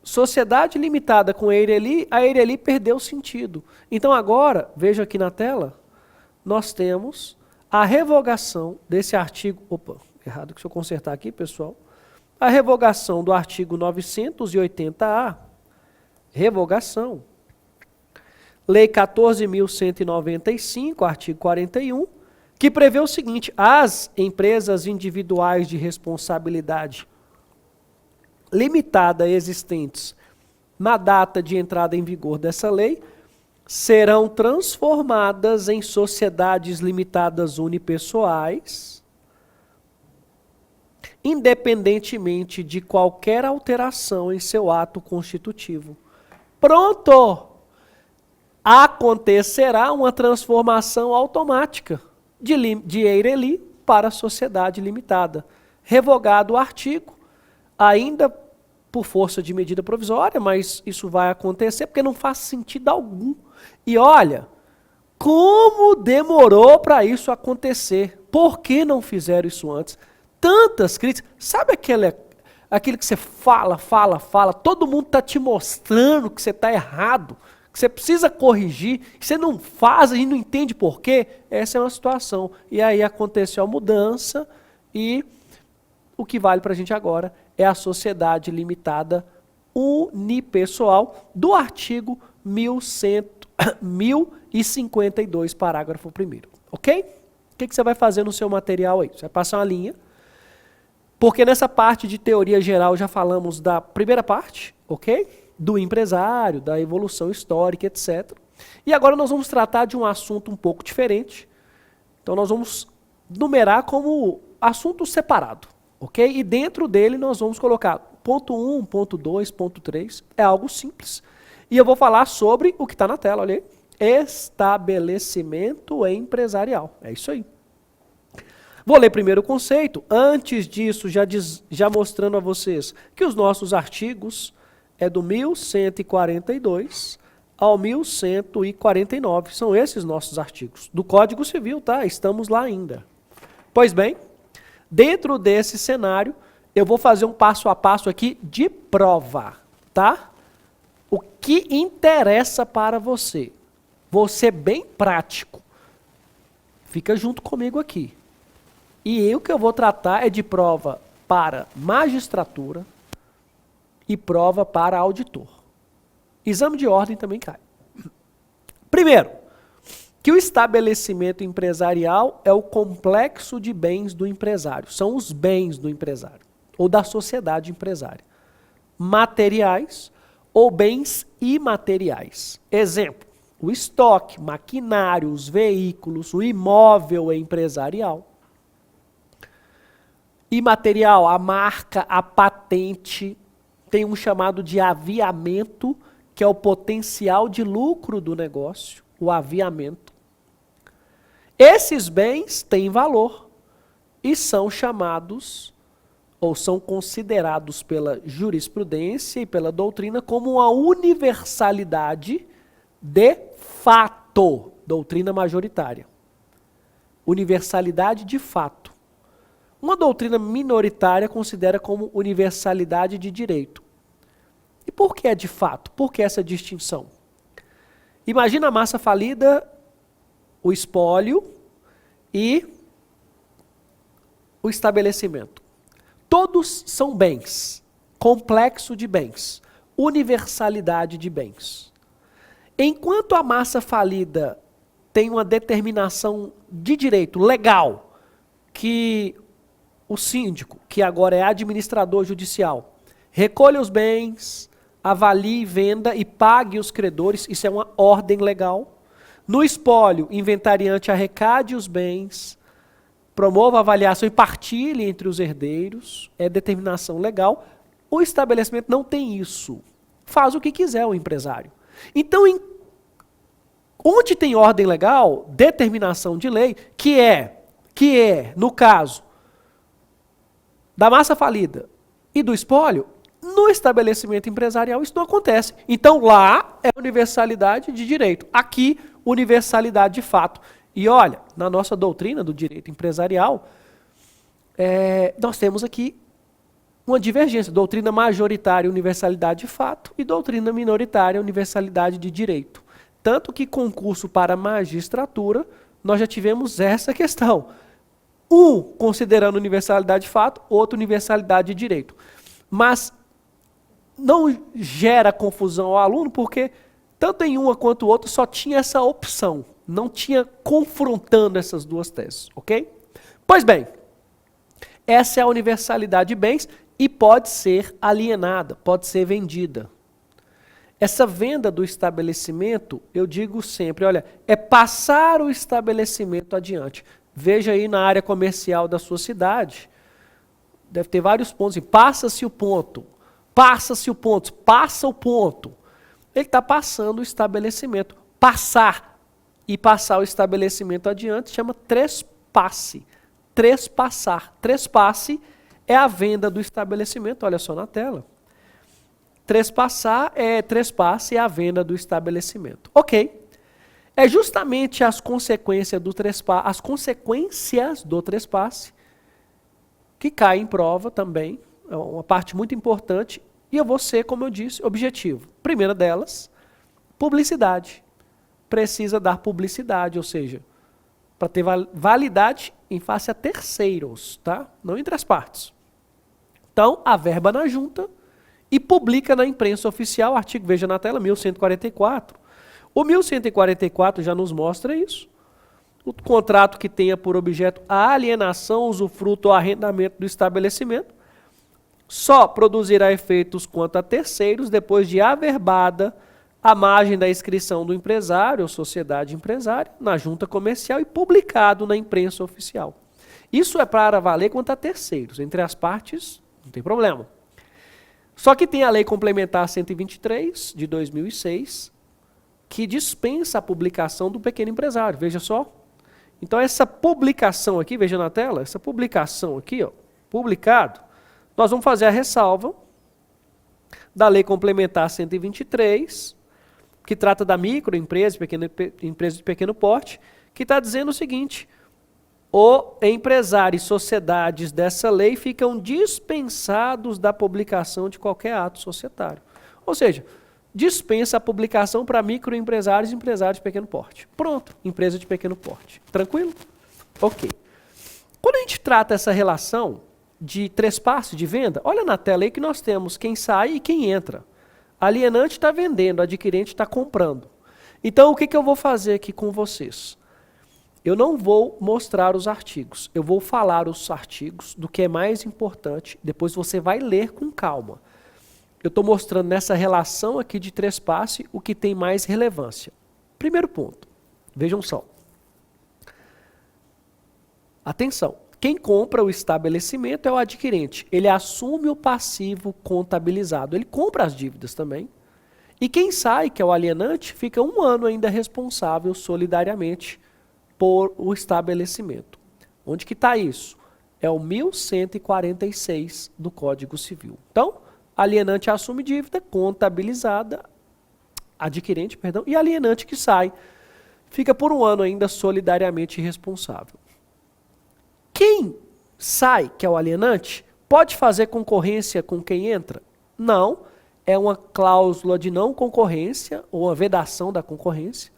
sociedade limitada com a Eireli perdeu sentido. Então agora, veja aqui na tela, nós temos a revogação desse artigo, errado, deixa eu consertar aqui, pessoal. A revogação do artigo 980A, revogação. Lei 14.195, artigo 41, que prevê o seguinte: as empresas individuais de responsabilidade limitada existentes na data de entrada em vigor dessa lei serão transformadas em sociedades limitadas unipessoais, independentemente de qualquer alteração em seu ato constitutivo. Pronto! Acontecerá uma transformação automática de Eireli para sociedade limitada. Revogado o artigo, ainda por força de medida provisória, mas isso vai acontecer porque não faz sentido algum. E olha, como demorou para isso acontecer? Por que não fizeram isso antes? Tantas críticas. Sabe aquele que você fala, todo mundo está te mostrando que você está errado, que você precisa corrigir, que você não faz e não entende por quê? Essa é uma situação. E aí aconteceu a mudança e o que vale para a gente agora é a sociedade limitada unipessoal do artigo 1100, 1052, parágrafo 1º. Ok? O que você vai fazer no seu material aí? Você vai passar uma linha, porque nessa parte de teoria geral já falamos da primeira parte, ok? Do empresário, da evolução histórica, etc. E agora nós vamos tratar de um assunto um pouco diferente. Então nós vamos numerar como assunto separado, ok? E dentro dele nós vamos colocar ponto 1, ponto 2, ponto 3. É algo simples. E eu vou falar sobre o que está na tela, olha aí. Estabelecimento empresarial. É isso aí. Vou ler primeiro o conceito. Antes disso, já mostrando a vocês que os nossos artigos é do 1142 ao 1149. São esses nossos artigos. Do Código Civil, tá? Estamos lá ainda. Pois bem, dentro desse cenário, eu vou fazer um passo a passo aqui de prova, tá? O que interessa para você? Vou ser bem prático. Fica junto comigo aqui. E o que eu vou tratar é de prova para magistratura e prova para auditor. Exame de ordem também cai. Primeiro, que o estabelecimento empresarial é o complexo de bens do empresário. São os bens do empresário, ou da sociedade empresária. Materiais ou bens imateriais. Exemplo, o estoque, maquinário, os veículos, o imóvel empresarial. Imaterial, a marca, a patente, tem um chamado de aviamento, que é o potencial de lucro do negócio, o aviamento. Esses bens têm valor e são chamados, ou são considerados pela jurisprudência e pela doutrina como uma universalidade de fato, doutrina majoritária. Universalidade de fato. Uma doutrina minoritária considera como universalidade de direito. E por que é de fato? Por que essa distinção? Imagina a massa falida, o espólio e o estabelecimento. Todos são bens, complexo de bens, universalidade de bens. Enquanto a massa falida tem uma determinação de direito legal, que o síndico, que agora é administrador judicial, recolha os bens, avalie, venda e pague os credores, isso é uma ordem legal. No espólio, inventariante arrecade os bens, promova a avaliação e partilhe entre os herdeiros, é determinação legal. O estabelecimento não tem isso. Faz o que quiser o empresário. Então, onde tem ordem legal, determinação de lei, que é, no caso, da massa falida e do espólio, no estabelecimento empresarial isso não acontece. Então lá é universalidade de direito, aqui universalidade de fato. E olha, na nossa doutrina do direito empresarial, nós temos aqui uma divergência, doutrina majoritária, universalidade de fato, e doutrina minoritária, universalidade de direito. Tanto que concurso para magistratura, nós já tivemos essa questão. Um considerando universalidade de fato, outro universalidade de direito. Mas não gera confusão ao aluno, porque tanto em uma quanto outra só tinha essa opção. Não tinha confrontando essas duas teses, ok? Pois bem, essa é a universalidade de bens e pode ser alienada, pode ser vendida. Essa venda do estabelecimento, eu digo sempre, olha, é passar o estabelecimento adiante. Veja aí na área comercial da sua cidade, deve ter vários pontos, passa-se o ponto, passa-se o ponto, passa o ponto. Ele está passando o estabelecimento. Passar e passar o estabelecimento adiante chama trespasse. Trespassar. Trespasse é a venda do estabelecimento, olha só na tela. Trespassar é trespasse é a venda do estabelecimento. Ok. É justamente as consequências do trespasse que caem em prova também. É uma parte muito importante. E eu vou ser, como eu disse, objetivo. Primeira delas, publicidade. Precisa dar publicidade, ou seja, para ter validade em face a terceiros, tá? Não entre as partes. Então, averba na junta e publica na imprensa oficial, artigo, veja na tela, 1144. O 1144 já nos mostra isso. O contrato que tenha por objeto a alienação, usufruto ou arrendamento do estabelecimento só produzirá efeitos quanto a terceiros depois de averbada a margem da inscrição do empresário ou sociedade empresária na junta comercial e publicado na imprensa oficial. Isso é para valer quanto a terceiros. Entre as partes, não tem problema. Só que tem a Lei Complementar 123, de 2006, que dispensa a publicação do pequeno empresário. Veja só. Então, essa publicação aqui, veja na tela, essa publicação aqui, ó, publicado, nós vamos fazer a ressalva da Lei Complementar 123, que trata da microempresa, empresa de pequeno porte, que está dizendo o seguinte: o empresário e sociedades dessa lei ficam dispensados da publicação de qualquer ato societário. Ou seja, dispensa a publicação para microempresários e empresários de pequeno porte. Pronto, empresa de pequeno porte. Tranquilo? Ok. Quando a gente trata essa relação de trespasse de venda, olha na tela aí que nós temos quem sai e quem entra. Alienante está vendendo, adquirente está comprando. Então, o que eu vou fazer aqui com vocês? Eu não vou mostrar os artigos, eu vou falar os artigos do que é mais importante, depois você vai ler com calma. Eu estou mostrando nessa relação aqui de trespasse o que tem mais relevância. Primeiro ponto, vejam só. Atenção, quem compra o estabelecimento é o adquirente. Ele assume o passivo contabilizado, ele compra as dívidas também. E quem sai, que é o alienante, fica 1 ano ainda responsável solidariamente por o estabelecimento. Onde que está isso? É o 1146 do Código Civil. Então, alienante assume dívida contabilizada, adquirente, perdão, e alienante que sai, fica por 1 ano ainda solidariamente responsável. Quem sai, que é o alienante, pode fazer concorrência com quem entra? Não, é uma cláusula de não concorrência, ou uma vedação da concorrência,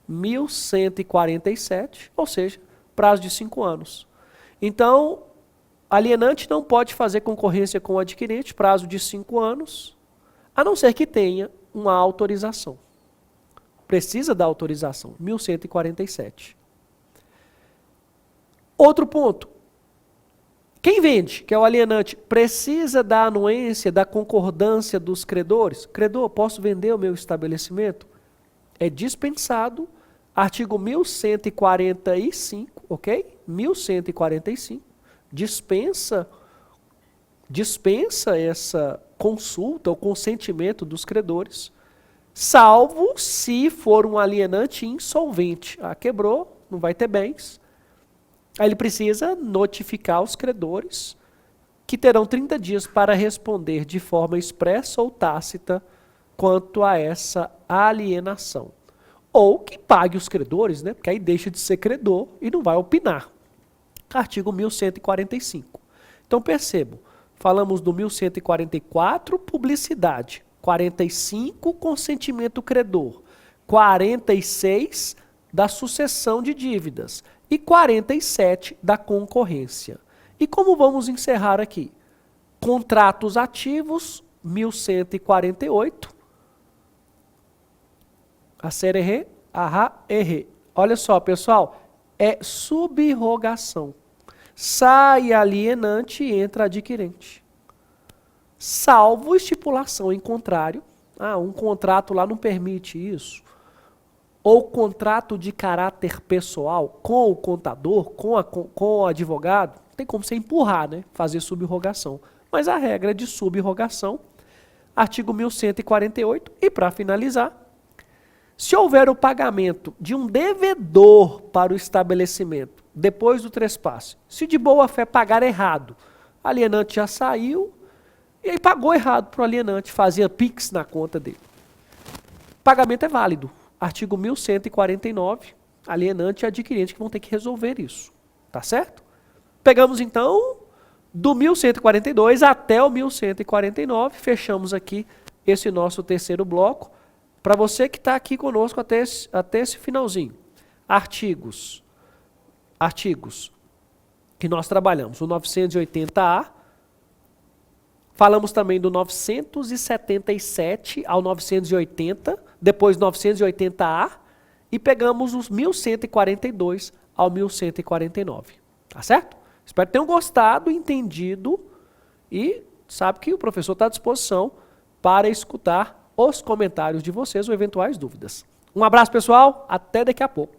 1147, ou seja, prazo de 5 anos. Então, alienante não pode fazer concorrência com o adquirente, prazo de 5 anos, a não ser que tenha uma autorização. Precisa da autorização, 1147. Outro ponto. Quem vende, que é o alienante, precisa da anuência, da concordância dos credores? Credor, posso vender o meu estabelecimento? É dispensado, artigo 1145, ok? 1145, dispensa essa consulta, o consentimento dos credores, salvo se for um alienante insolvente. Ah, quebrou, não vai ter bens. Aí ele precisa notificar os credores, que terão 30 dias para responder de forma expressa ou tácita quanto a essa alienação. Ou que pague os credores, né? Porque aí deixa de ser credor e não vai opinar. Artigo 1145. Então percebam, falamos do 1144, publicidade. 45, consentimento credor. 46, da sucessão de dívidas. E 47, da concorrência. E como vamos encerrar aqui? Contratos ativos, 1148. A sererê, ahá, errê. Olha só, pessoal, é subrrogação. Sai alienante e entra adquirente. Salvo estipulação em contrário. Ah, um contrato lá não permite isso. Ou contrato de caráter pessoal com o contador, com o advogado, tem como você empurrar, né? Fazer subrrogação. Mas a regra é de subrrogação, artigo 1148, e para finalizar, se houver o pagamento de um devedor para o estabelecimento, depois do trespasse, se de boa fé pagar errado, o alienante já saiu, e aí pagou errado para o alienante, fazia PIX na conta dele. O pagamento é válido. Artigo 1149, alienante e adquirente que vão ter que resolver isso. Tá certo? Pegamos então do 1142 até o 1149, fechamos aqui esse nosso terceiro bloco. Para você que está aqui conosco até esse finalzinho. Artigos que nós trabalhamos, o 980A, falamos também do 977 ao 980, depois 980A, e pegamos os 1142 ao 1149. Tá certo? Espero que tenham gostado, entendido, e sabe que o professor está à disposição para escutar os comentários de vocês ou eventuais dúvidas. Um abraço, pessoal. Até daqui a pouco.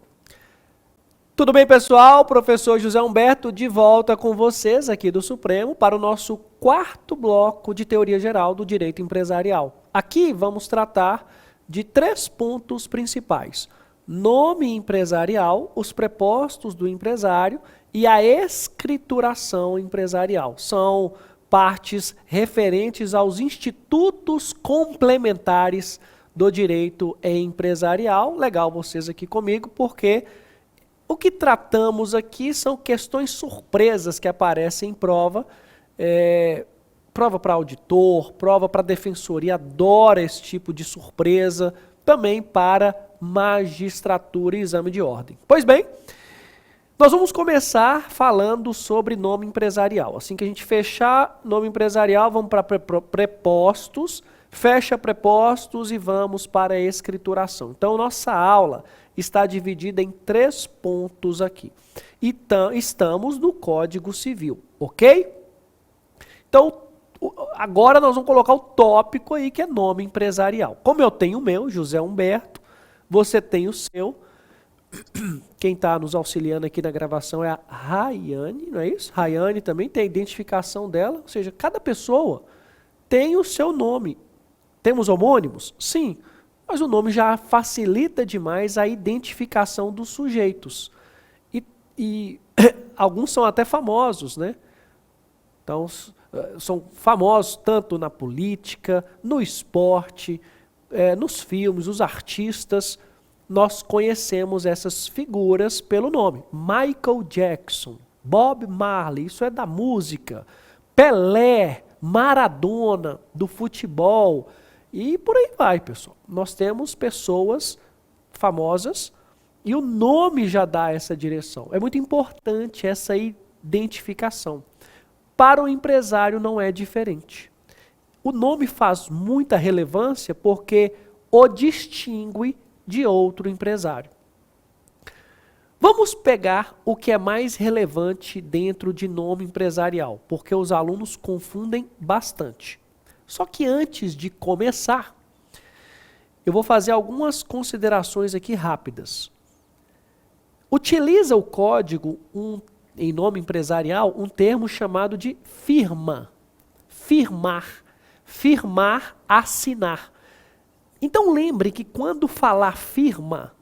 Tudo bem, pessoal? Professor José Humberto de volta com vocês aqui do Supremo para o nosso quarto bloco de teoria geral do direito empresarial. Aqui vamos tratar de 3 pontos principais: nome empresarial, os prepostos do empresário e a escrituração empresarial. São partes referentes aos institutos complementares do direito empresarial. Legal vocês aqui comigo, porque o que tratamos aqui são questões surpresas que aparecem em prova. Prova para auditor, prova para defensoria, adora esse tipo de surpresa. Também para magistratura e exame de ordem. Pois bem, nós vamos começar falando sobre nome empresarial. Assim que a gente fechar nome empresarial, vamos para prepostos, fecha prepostos e vamos para a escrituração. Então, nossa aula está dividida em 3 pontos aqui. Estamos no Código Civil, ok? Então, agora nós vamos colocar o tópico aí, que é nome empresarial. Como eu tenho o meu, José Humberto, você tem o seu. Quem está nos auxiliando aqui na gravação é a Rayane, não é isso? Rayane também tem a identificação dela, ou seja, cada pessoa tem o seu nome. Temos homônimos? Sim, mas o nome já facilita demais a identificação dos sujeitos. E alguns são até famosos, né? Então, são famosos tanto na política, no esporte, nos filmes, os artistas. Nós conhecemos essas figuras pelo nome. Michael Jackson, Bob Marley, isso é da música. Pelé, Maradona, do futebol. E por aí vai, pessoal. Nós temos pessoas famosas e o nome já dá essa direção. É muito importante essa identificação. Para o empresário não é diferente. O nome faz muita relevância porque o distingue de outro empresário. Vamos pegar o que é mais relevante dentro de nome empresarial, porque os alunos confundem bastante. Só que antes de começar, eu vou fazer algumas considerações aqui rápidas. Utiliza o código em nome empresarial um termo chamado de firma. Firmar. Firmar, assinar. Então lembre que quando falar firma,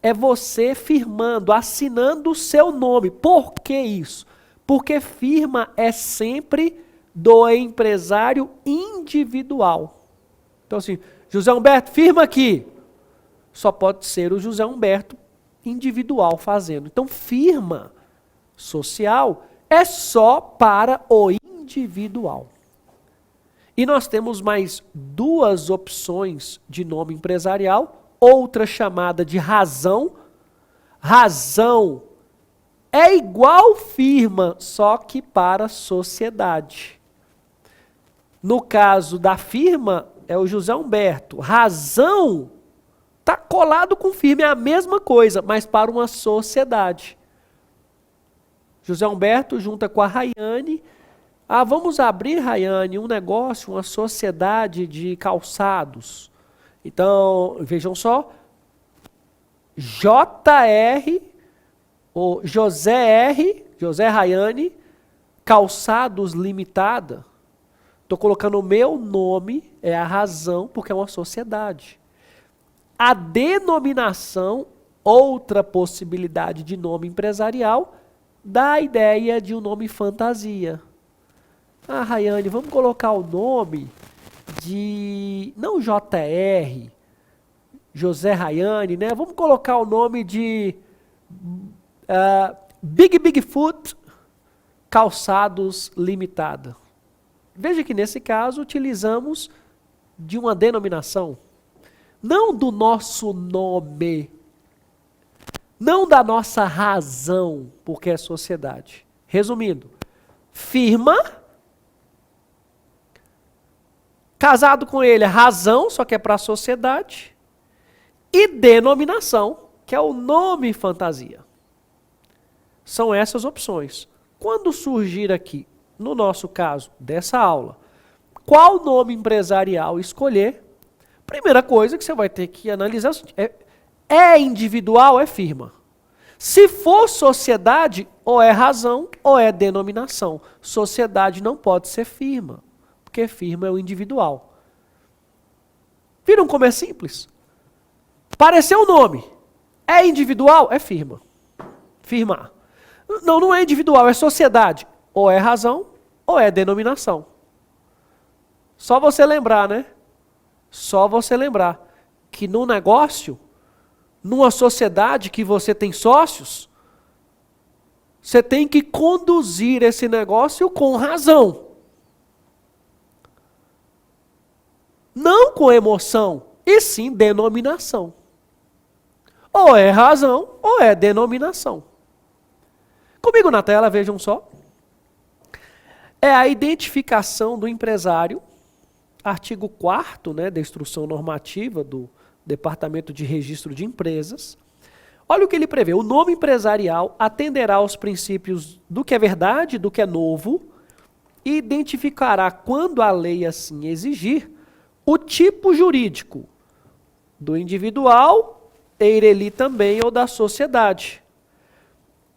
é você firmando, assinando o seu nome. Por que isso? Porque firma é sempre do empresário individual. Então assim, José Humberto, firma aqui. Só pode ser o José Humberto individual fazendo. Então firma social é só para o individual. E nós temos mais 2 opções de nome empresarial, outra chamada de razão. Razão é igual firma, só que para sociedade. No caso da firma, é o José Humberto. Razão está colado com firma, é a mesma coisa, mas para uma sociedade. José Humberto junta com a Rayane. Vamos abrir, Rayane, um negócio, uma sociedade de calçados. Então, vejam só, JR, ou José R, José Rayane, Calçados Limitada. Estou colocando o meu nome, é a razão, porque é uma sociedade. A denominação, outra possibilidade de nome empresarial, dá a ideia de um nome fantasia. Rayane, vamos colocar o nome de, não JR, José Rayane, né? Vamos colocar o nome de Bigfoot Calçados Limitada. Veja que nesse caso utilizamos de uma denominação, não do nosso nome, não da nossa razão, porque é sociedade. Resumindo, firma, casado com ele, razão, só que é para a sociedade, e denominação, que é o nome fantasia. São essas opções. Quando surgir aqui, no nosso caso, dessa aula, qual nome empresarial escolher, primeira coisa que você vai ter que analisar é individual, é firma. Se for sociedade, ou é razão ou é denominação. Sociedade não pode ser firma, porque firma é o individual. Viram como é simples? Pareceu o nome. É individual? É firma. Firmar. Não, não é individual, é sociedade. Ou é razão ou é denominação. Só você lembrar, né? Só você lembrar que no negócio, numa sociedade que você tem sócios, você tem que conduzir esse negócio com razão. Não com emoção, e sim denominação. Ou é razão, ou é denominação. Comigo na tela, vejam só. É a identificação do empresário, artigo 4º, né, da Instrução Normativa do Departamento de Registro de Empresas. Olha o que ele prevê. O nome empresarial atenderá aos princípios do que é verdade, do que é novo, e identificará, quando a lei assim exigir, o tipo jurídico do individual, eireli também, ou da sociedade.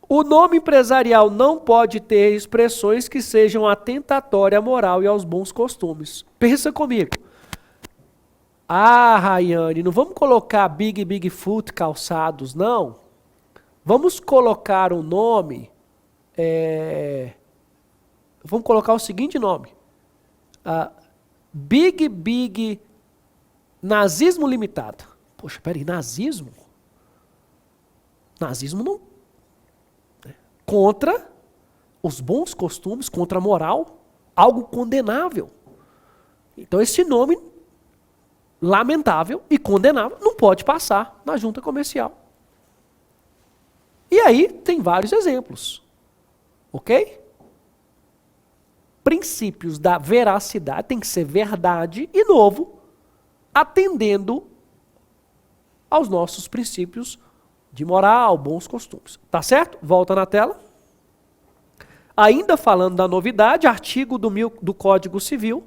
O nome empresarial não pode ter expressões que sejam atentatórias à moral e aos bons costumes. Pensa comigo. Ah, Rayane, não vamos colocar Big Foot calçados, não. Vamos colocar um nome, vamos colocar o seguinte nome. Big Nazismo Limitado. Poxa, peraí, nazismo? Nazismo não. Contra os bons costumes, contra a moral, algo condenável. Então esse nome lamentável e condenável não pode passar na junta comercial. E aí tem vários exemplos. Ok? Princípios da veracidade, tem que ser verdade e novo, atendendo aos nossos princípios de moral, bons costumes. Tá certo? Volta na tela. Ainda falando da novidade, artigo do Código Civil,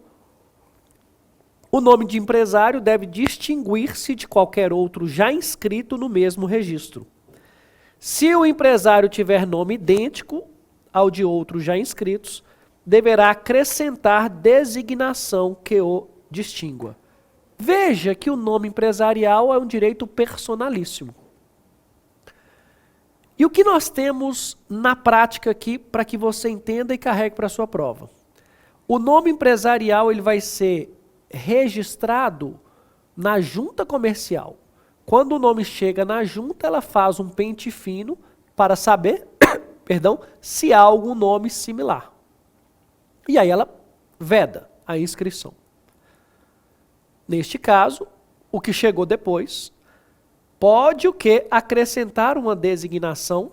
o nome de empresário deve distinguir-se de qualquer outro já inscrito no mesmo registro. Se o empresário tiver nome idêntico ao de outros já inscritos, deverá acrescentar designação que o distingua. Veja que o nome empresarial é um direito personalíssimo. E o que nós temos na prática aqui para que você entenda e carregue para a sua prova? O nome empresarial ele vai ser registrado na junta comercial. Quando o nome chega na junta, ela faz um pente fino para saber se há algum nome similar. E aí ela veda a inscrição. Neste caso, o que chegou depois pode o quê? Acrescentar uma designação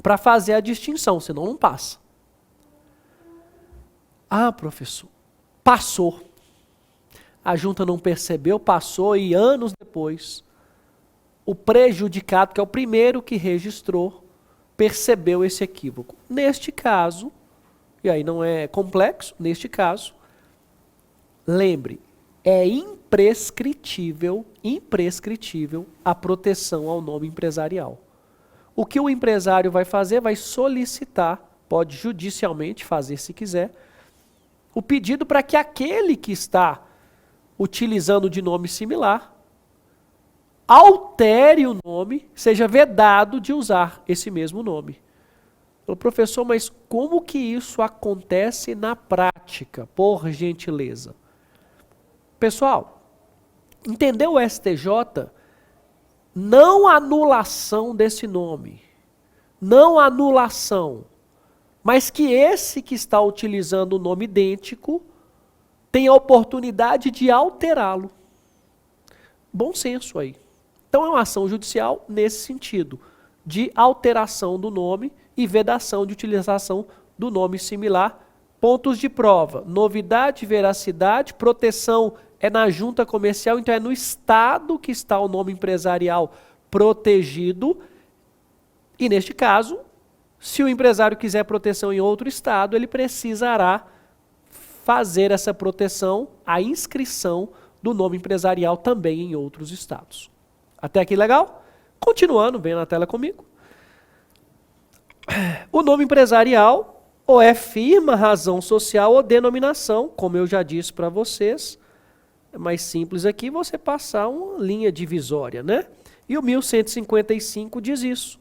para fazer a distinção, senão não passa. Ah, professor, passou. A junta não percebeu, passou e anos depois, o prejudicado, que é o primeiro que registrou, percebeu esse equívoco. Neste caso, e aí não é complexo, neste caso, lembre, é imprescritível a proteção ao nome empresarial. O que o empresário vai fazer? Vai solicitar, pode judicialmente fazer se quiser, o pedido para que aquele que está utilizando de nome similar altere o nome, seja vedado de usar esse mesmo nome. Falei, professor, mas como que isso acontece na prática? Por gentileza. Pessoal, entendeu o STJ? Não anulação desse nome. Não anulação. Mas que esse que está utilizando o nome idêntico tenha a oportunidade de alterá-lo. Bom senso aí. Então é uma ação judicial nesse sentido, de alteração do nome e vedação de utilização do nome similar. Pontos de prova: novidade, veracidade, proteção é na junta comercial, então é no estado que está o nome empresarial protegido. E neste caso, se o empresário quiser proteção em outro estado, ele precisará fazer essa proteção, a inscrição do nome empresarial também em outros estados. Até aqui legal? Continuando, vem na tela comigo. O nome empresarial ou é firma, razão social ou denominação, como eu já disse para vocês. É mais simples aqui você passar uma linha divisória, né? E o 1155 diz isso.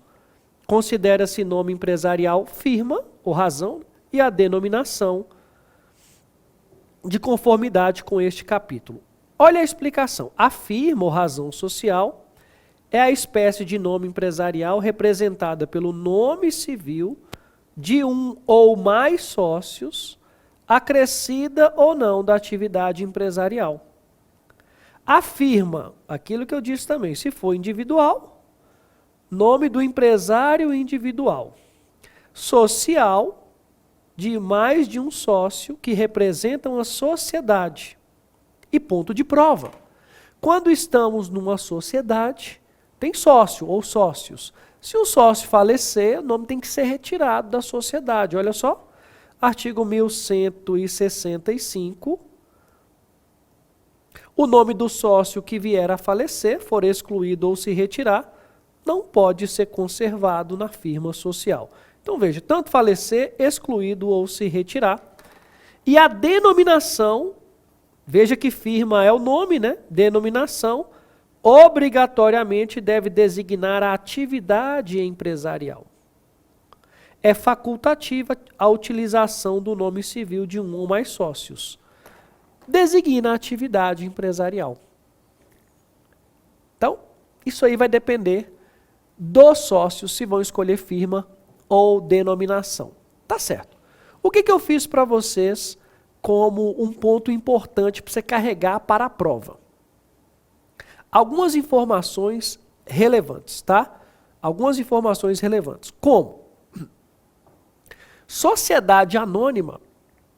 Considera-se nome empresarial firma ou razão e a denominação de conformidade com este capítulo. Olha a explicação. A firma ou razão social é a espécie de nome empresarial representada pelo nome civil de um ou mais sócios, acrescida ou não da atividade empresarial. A firma, aquilo que eu disse também, se for individual, nome do empresário individual. Social, de mais de um sócio que representam a sociedade. E ponto de prova. Quando estamos numa sociedade, tem sócio ou sócios. Se o sócio falecer, o nome tem que ser retirado da sociedade. Olha só, artigo 1165. O nome do sócio que vier a falecer, for excluído ou se retirar, não pode ser conservado na firma social. Então veja, tanto falecer, excluído ou se retirar. E a denominação, veja que firma é o nome, né? Denominação, obrigatoriamente deve designar a atividade empresarial. É facultativa a utilização do nome civil de um ou mais sócios. Designa a atividade empresarial. Então, isso aí vai depender dos sócios se vão escolher firma ou denominação. Tá certo. O que eu fiz para vocês como um ponto importante para você carregar para a prova? Algumas informações relevantes, tá? Algumas informações relevantes. Como? Sociedade anônima,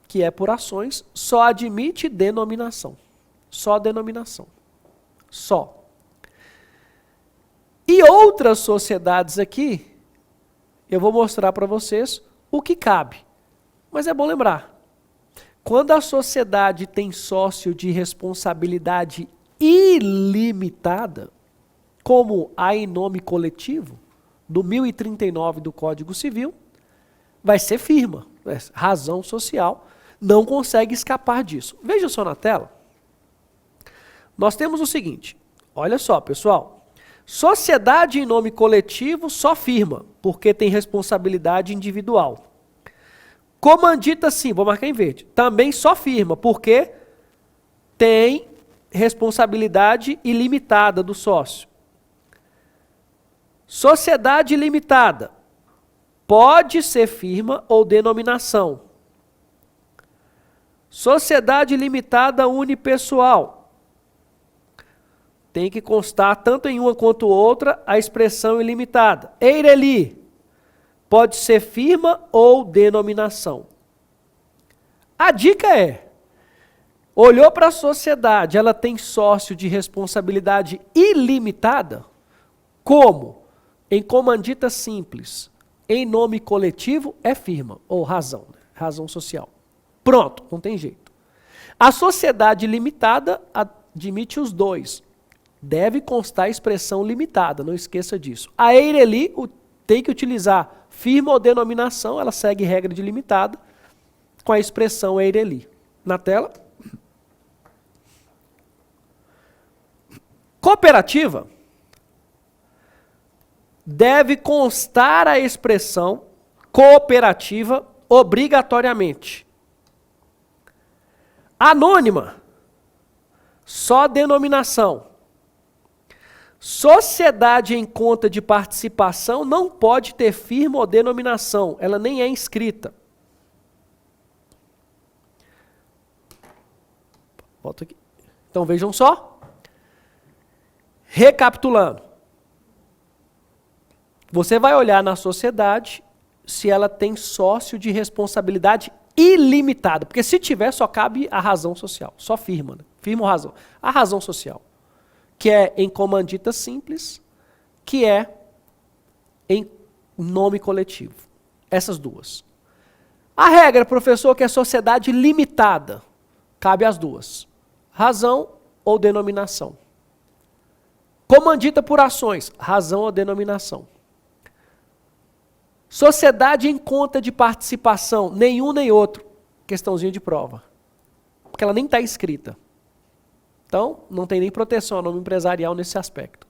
que é por ações, só admite denominação. Só denominação. Só. E outras sociedades aqui, eu vou mostrar para vocês o que cabe. Mas é bom lembrar, quando a sociedade tem sócio de responsabilidade ilimitada, como há em nome coletivo, do 1039 do Código Civil, vai ser firma, razão social, não consegue escapar disso. Veja só na tela. Nós temos o seguinte, olha só, pessoal. Sociedade em nome coletivo só firma, porque tem responsabilidade individual. Comandita sim, vou marcar em verde, também só firma, porque tem responsabilidade ilimitada do sócio. Sociedade limitada pode ser firma ou denominação. Sociedade limitada unipessoal. Tem que constar tanto em uma quanto outra a expressão ilimitada. Eireli pode ser firma ou denominação. A dica é: olhou para a sociedade, ela tem sócio de responsabilidade ilimitada? Como? Em comandita simples. Em nome coletivo é firma, ou razão, né? Razão social. Pronto, não tem jeito. A sociedade limitada admite os dois. Deve constar a expressão limitada, não esqueça disso. A Eireli tem que utilizar firma ou denominação, ela segue regra de limitada, com a expressão Eireli. Na tela. Cooperativa deve constar a expressão cooperativa obrigatoriamente. Anônima, só denominação. Sociedade em conta de participação não pode ter firma ou denominação, ela nem é inscrita. Volta aqui. Então vejam só. Recapitulando. Você vai olhar na sociedade se ela tem sócio de responsabilidade ilimitada, porque se tiver só cabe a razão social, só firma, né? Firma ou razão? A razão social, que é em comandita simples, que é em nome coletivo. Essas duas. A regra, professor, que é sociedade limitada. Cabe às duas. Razão ou denominação. Comandita por ações. Razão ou denominação. Sociedade em conta de participação. Nenhum nem outro. Questãozinha de prova. Porque ela nem está escrita. Então, não tem nem proteção ao nome empresarial nesse aspecto.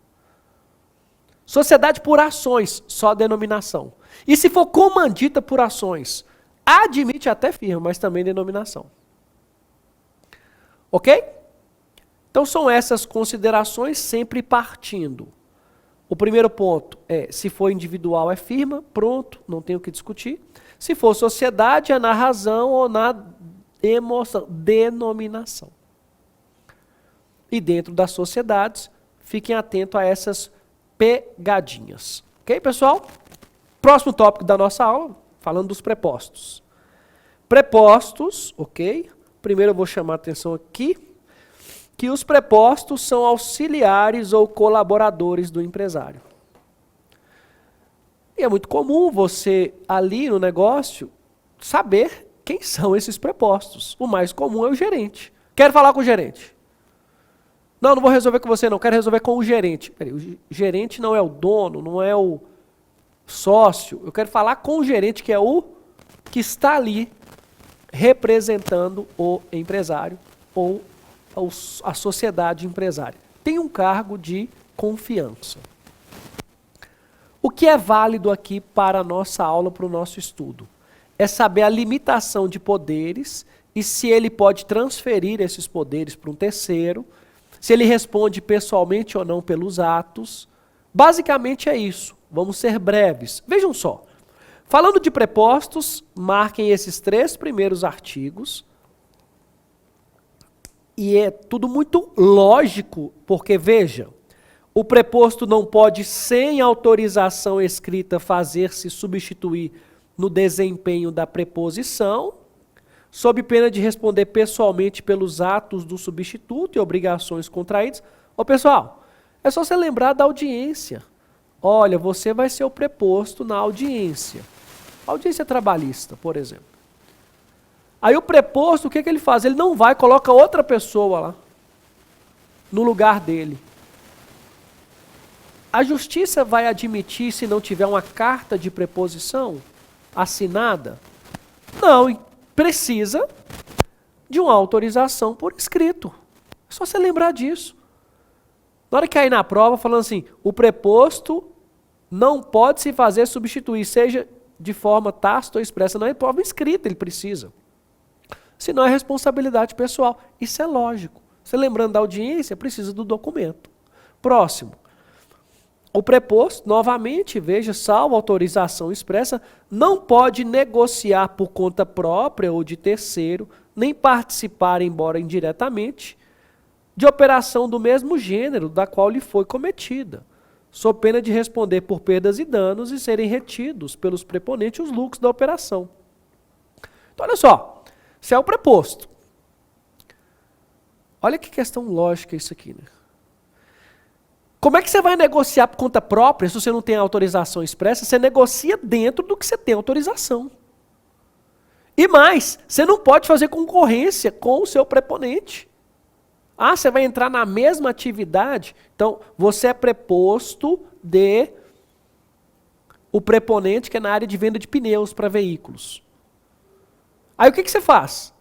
Sociedade por ações, só denominação. E se for comandita por ações, admite até firma, mas também denominação. Ok? Então são essas considerações sempre partindo. O primeiro ponto é, se for individual é firma, pronto, não tem o que discutir. Se for sociedade é na razão ou na denominação. E dentro das sociedades, fiquem atentos a essas pegadinhas. Ok, pessoal? Próximo tópico da nossa aula, falando dos prepostos. Prepostos, ok? Primeiro eu vou chamar a atenção aqui, que os prepostos são auxiliares ou colaboradores do empresário. E é muito comum você, ali no negócio, saber quem são esses prepostos. O mais comum é o gerente. Quero falar com o gerente. Não, não vou resolver com você não, quero resolver com o gerente. Peraí, o gerente não é o dono, não é o sócio. Eu quero falar com o gerente, que é o que está ali representando o empresário ou a sociedade empresária. Tem um cargo de confiança. O que é válido aqui para a nossa aula, para o nosso estudo? É saber a limitação de poderes e se ele pode transferir esses poderes para um terceiro, se ele responde pessoalmente ou não pelos atos. Basicamente é isso. Vamos ser breves. Vejam só. Falando de prepostos, marquem esses 3 primeiros artigos. E é tudo muito lógico, porque veja, o preposto não pode, sem autorização escrita, fazer-se substituir no desempenho da preposição, sob pena de responder pessoalmente pelos atos do substituto e obrigações contraídas. Ô pessoal, é só você lembrar da audiência. Olha, você vai ser o preposto na audiência. Audiência trabalhista, por exemplo. Aí o preposto, o que ele faz? Ele não vai, coloca outra pessoa lá, no lugar dele. A justiça vai admitir se não tiver uma carta de preposição assinada? Não, precisa de uma autorização por escrito. É só você lembrar disso. Na hora que cair na prova, falando assim, o preposto não pode se fazer substituir, seja de forma tácita ou expressa, não é prova escrita, ele precisa. Senão é responsabilidade pessoal. Isso é lógico. Você lembrando da audiência, precisa do documento. Próximo. O preposto, novamente, veja, salvo autorização expressa, não pode negociar por conta própria ou de terceiro, nem participar, embora indiretamente, de operação do mesmo gênero da qual lhe foi cometida, sob pena de responder por perdas e danos e serem retidos pelos preponentes os lucros da operação. Então, olha só, se é o preposto. Olha que questão lógica isso aqui, né? Como é que você vai negociar por conta própria se você não tem autorização expressa? Você negocia dentro do que você tem autorização. E mais, você não pode fazer concorrência com o seu preponente. Ah, você vai entrar na mesma atividade? Então, você é preposto de o preponente, que é na área de venda de pneus para veículos. Aí o que você faz?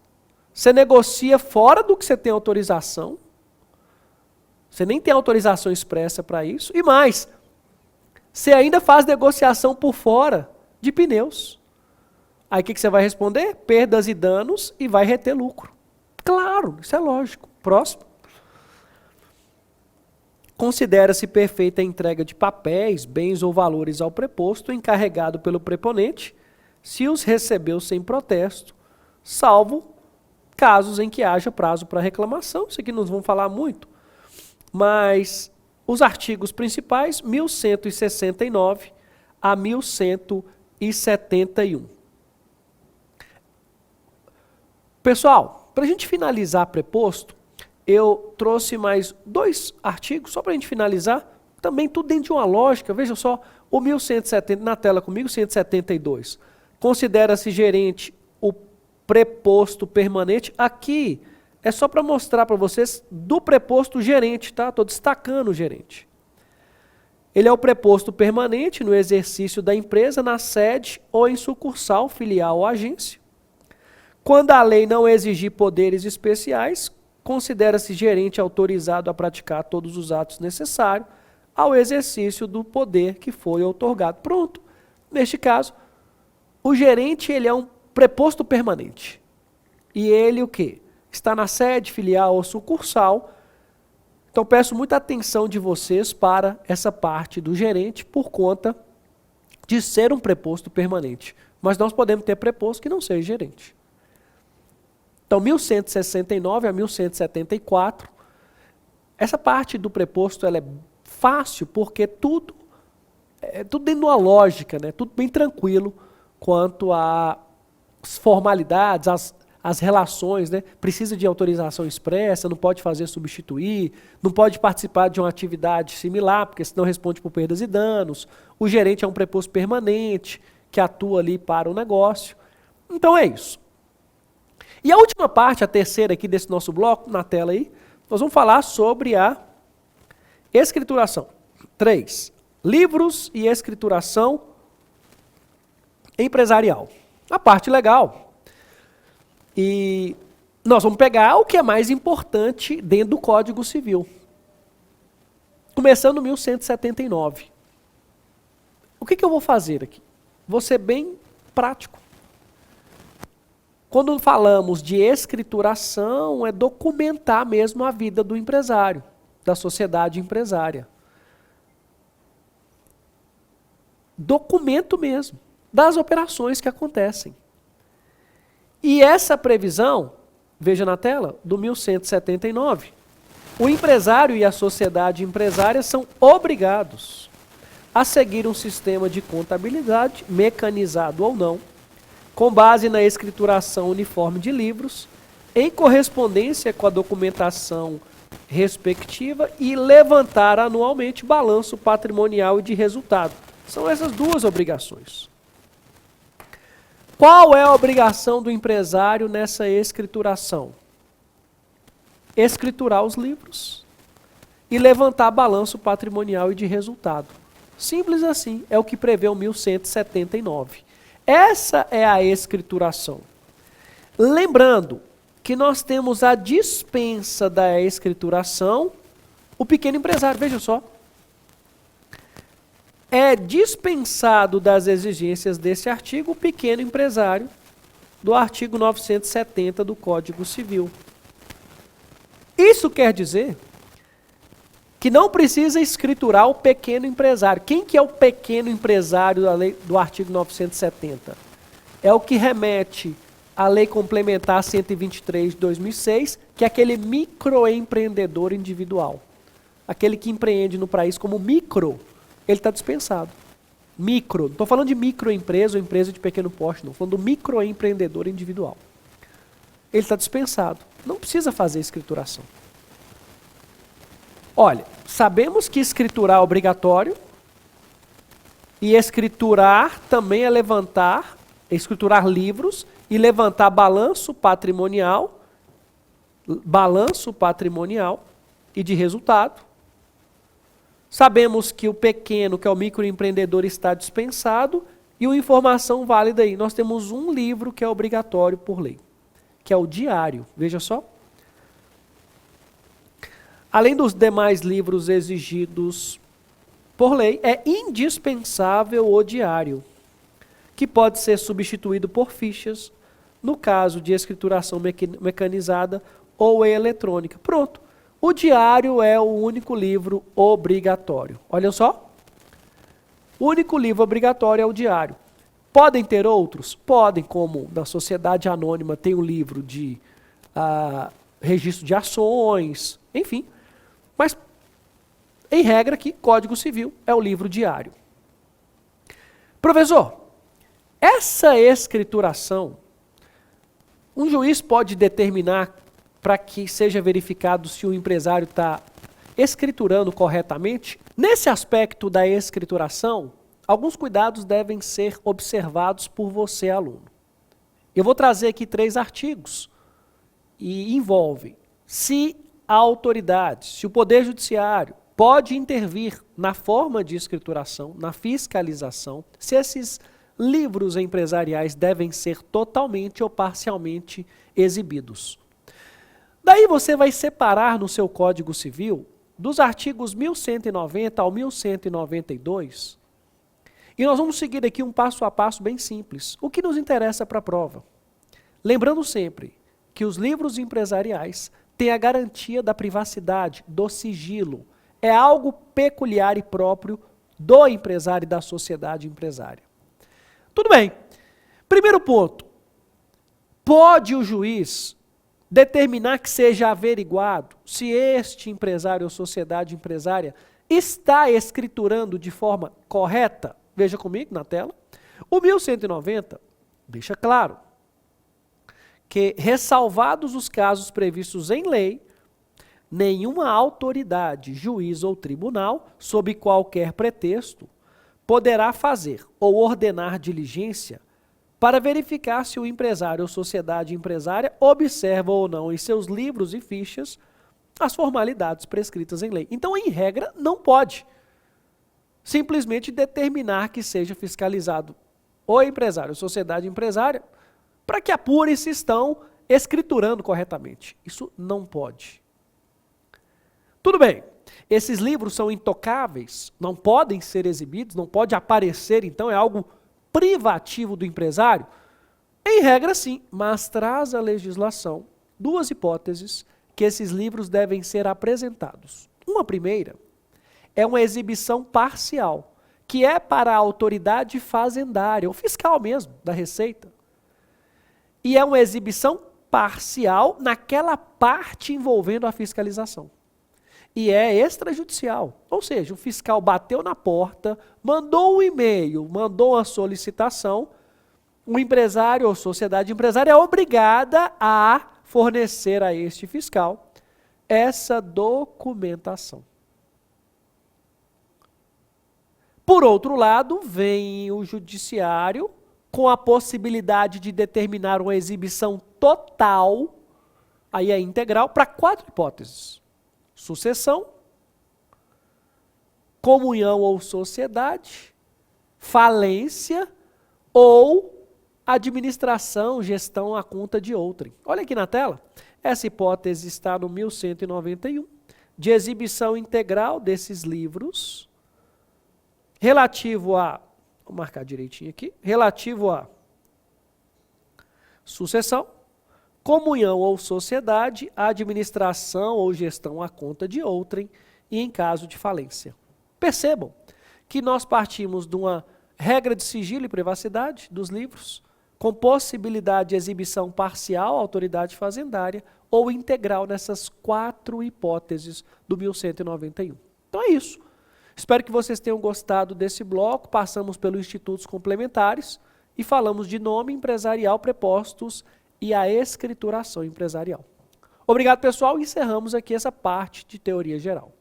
Você negocia fora do que você tem autorização. Você nem tem autorização expressa para isso. E mais, você ainda faz negociação por fora de pneus. Aí o que você vai responder? Perdas e danos e vai reter lucro. Claro, isso é lógico. Próximo. Considera-se perfeita a entrega de papéis, bens ou valores ao preposto encarregado pelo preponente, se os recebeu sem protesto, salvo casos em que haja prazo para reclamação. Isso aqui nós vamos falar muito. Mas os artigos principais, 1169 a 1171. Pessoal, para a gente finalizar preposto, eu trouxe mais 2 artigos, só para a gente finalizar, também tudo dentro de uma lógica. Veja só, o 1170, na tela comigo, 172. Considera-se gerente o preposto permanente. Aqui é só para mostrar para vocês do preposto gerente, tá? Estou destacando o gerente. Ele é o preposto permanente no exercício da empresa, na sede ou em sucursal, filial ou agência. Quando a lei não exigir poderes especiais, considera-se gerente autorizado a praticar todos os atos necessários ao exercício do poder que foi outorgado. Pronto. Neste caso, o gerente ele é um preposto permanente. E ele o quê? Está na sede, filial ou sucursal. Então peço muita atenção de vocês para essa parte do gerente por conta de ser um preposto permanente. Mas nós podemos ter preposto que não seja gerente. Então 1169 a 1174, essa parte do preposto ela é fácil porque tudo dentro de uma lógica, né? Tudo bem tranquilo quanto às formalidades, as relações, né? Precisa de autorização expressa, não pode fazer substituir, não pode participar de uma atividade similar, porque senão responde por perdas e danos. O gerente é um preposto permanente, que atua ali para o negócio. Então é isso. E a última parte, a terceira aqui desse nosso bloco, na tela aí, nós vamos falar sobre a escrituração. 3. Livros e escrituração empresarial. A parte legal. E nós vamos pegar o que é mais importante dentro do Código Civil. Começando no 1179. O que eu vou fazer aqui? Vou ser bem prático. Quando falamos de escrituração, é documentar mesmo a vida do empresário, da sociedade empresária. Documento mesmo, das operações que acontecem. E essa previsão, veja na tela, do 1179, o empresário e a sociedade empresária são obrigados a seguir um sistema de contabilidade, mecanizado ou não, com base na escrituração uniforme de livros, em correspondência com a documentação respectiva e levantar anualmente balanço patrimonial e de resultado. São essas 2 obrigações. Qual é a obrigação do empresário nessa escrituração? Escriturar os livros e levantar balanço patrimonial e de resultado. Simples assim, é o que prevê o 1179. Essa é a escrituração. Lembrando que nós temos a dispensa da escrituração, o pequeno empresário, veja só. É dispensado das exigências desse artigo o pequeno empresário, do artigo 970 do Código Civil. Isso quer dizer que não precisa escriturar o pequeno empresário. Quem que é o pequeno empresário da lei, do artigo 970? É o que remete à Lei Complementar 123 de 2006, que é aquele microempreendedor individual. Aquele que empreende no país como micro, ele está dispensado. Micro, não estou falando de microempresa ou empresa de pequeno porte, não. Estou falando do microempreendedor individual. Ele está dispensado. Não precisa fazer escrituração. Olha, sabemos que escriturar é obrigatório e escriturar também é levantar, escriturar livros e levantar balanço patrimonial e de resultado. Sabemos que o pequeno, que é o microempreendedor, está dispensado e uma informação válida aí. Nós temos um livro que é obrigatório por lei, que é o diário. Veja só. Além dos demais livros exigidos por lei, é indispensável o diário, que pode ser substituído por fichas, no caso de escrituração mecanizada ou eletrônica. Pronto. O diário é o único livro obrigatório. Olha só. O único livro obrigatório é o diário. Podem ter outros? Podem, como na sociedade anônima tem o livro de registro de ações, enfim. Mas, em regra aqui, Código Civil é o livro diário. Professor, essa escrituração, um juiz pode determinar para que seja verificado se o empresário está escriturando corretamente. Nesse aspecto da escrituração, alguns cuidados devem ser observados por você, aluno. Eu vou trazer aqui 3 artigos e envolvem se a autoridade, se o Poder Judiciário pode intervir na forma de escrituração, na fiscalização, se esses livros empresariais devem ser totalmente ou parcialmente exibidos. Daí você vai separar no seu Código Civil, dos artigos 1190 ao 1192, e nós vamos seguir aqui um passo a passo bem simples. O que nos interessa para a prova? Lembrando sempre que os livros empresariais têm a garantia da privacidade, do sigilo. É algo peculiar e próprio do empresário e da sociedade empresária. Tudo bem. Primeiro ponto. Pode o juiz determinar que seja averiguado se este empresário ou sociedade empresária está escriturando de forma correta? Veja comigo na tela. O 1190 deixa claro que, ressalvados os casos previstos em lei, nenhuma autoridade, juiz ou tribunal, sob qualquer pretexto, poderá fazer ou ordenar diligência para verificar se o empresário ou sociedade empresária observa ou não em seus livros e fichas as formalidades prescritas em lei. Então, em regra, não pode simplesmente determinar que seja fiscalizado o empresário ou sociedade empresária para que apure se estão escriturando corretamente. Isso não pode. Tudo bem, esses livros são intocáveis, não podem ser exibidos, não pode aparecer, então é algo privativo do empresário? Em regra, sim, mas traz a legislação 2 hipóteses que esses livros devem ser apresentados. Uma primeira é uma exibição parcial, que é para a autoridade fazendária, ou fiscal mesmo, da Receita. E é uma exibição parcial naquela parte envolvendo a fiscalização. E é extrajudicial, ou seja, o fiscal bateu na porta, mandou um e-mail, mandou uma solicitação, o empresário ou sociedade empresária é obrigada a fornecer a este fiscal essa documentação. Por outro lado, vem o judiciário com a possibilidade de determinar uma exibição total, aí é integral, para 4 hipóteses. Sucessão, comunhão ou sociedade, falência ou administração, gestão à conta de outrem. Olha aqui na tela, essa hipótese está no 1191, de exibição integral desses livros, relativo a, vou marcar direitinho aqui, relativo a sucessão, comunhão ou sociedade, administração ou gestão à conta de outrem e em caso de falência. Percebam que nós partimos de uma regra de sigilo e privacidade dos livros, com possibilidade de exibição parcial à autoridade fazendária ou integral nessas 4 hipóteses do 1191. Então é isso. Espero que vocês tenham gostado desse bloco. Passamos pelos institutos complementares e falamos de nome empresarial, prepostos e a escrituração empresarial. Obrigado, pessoal. Encerramos aqui essa parte de teoria geral.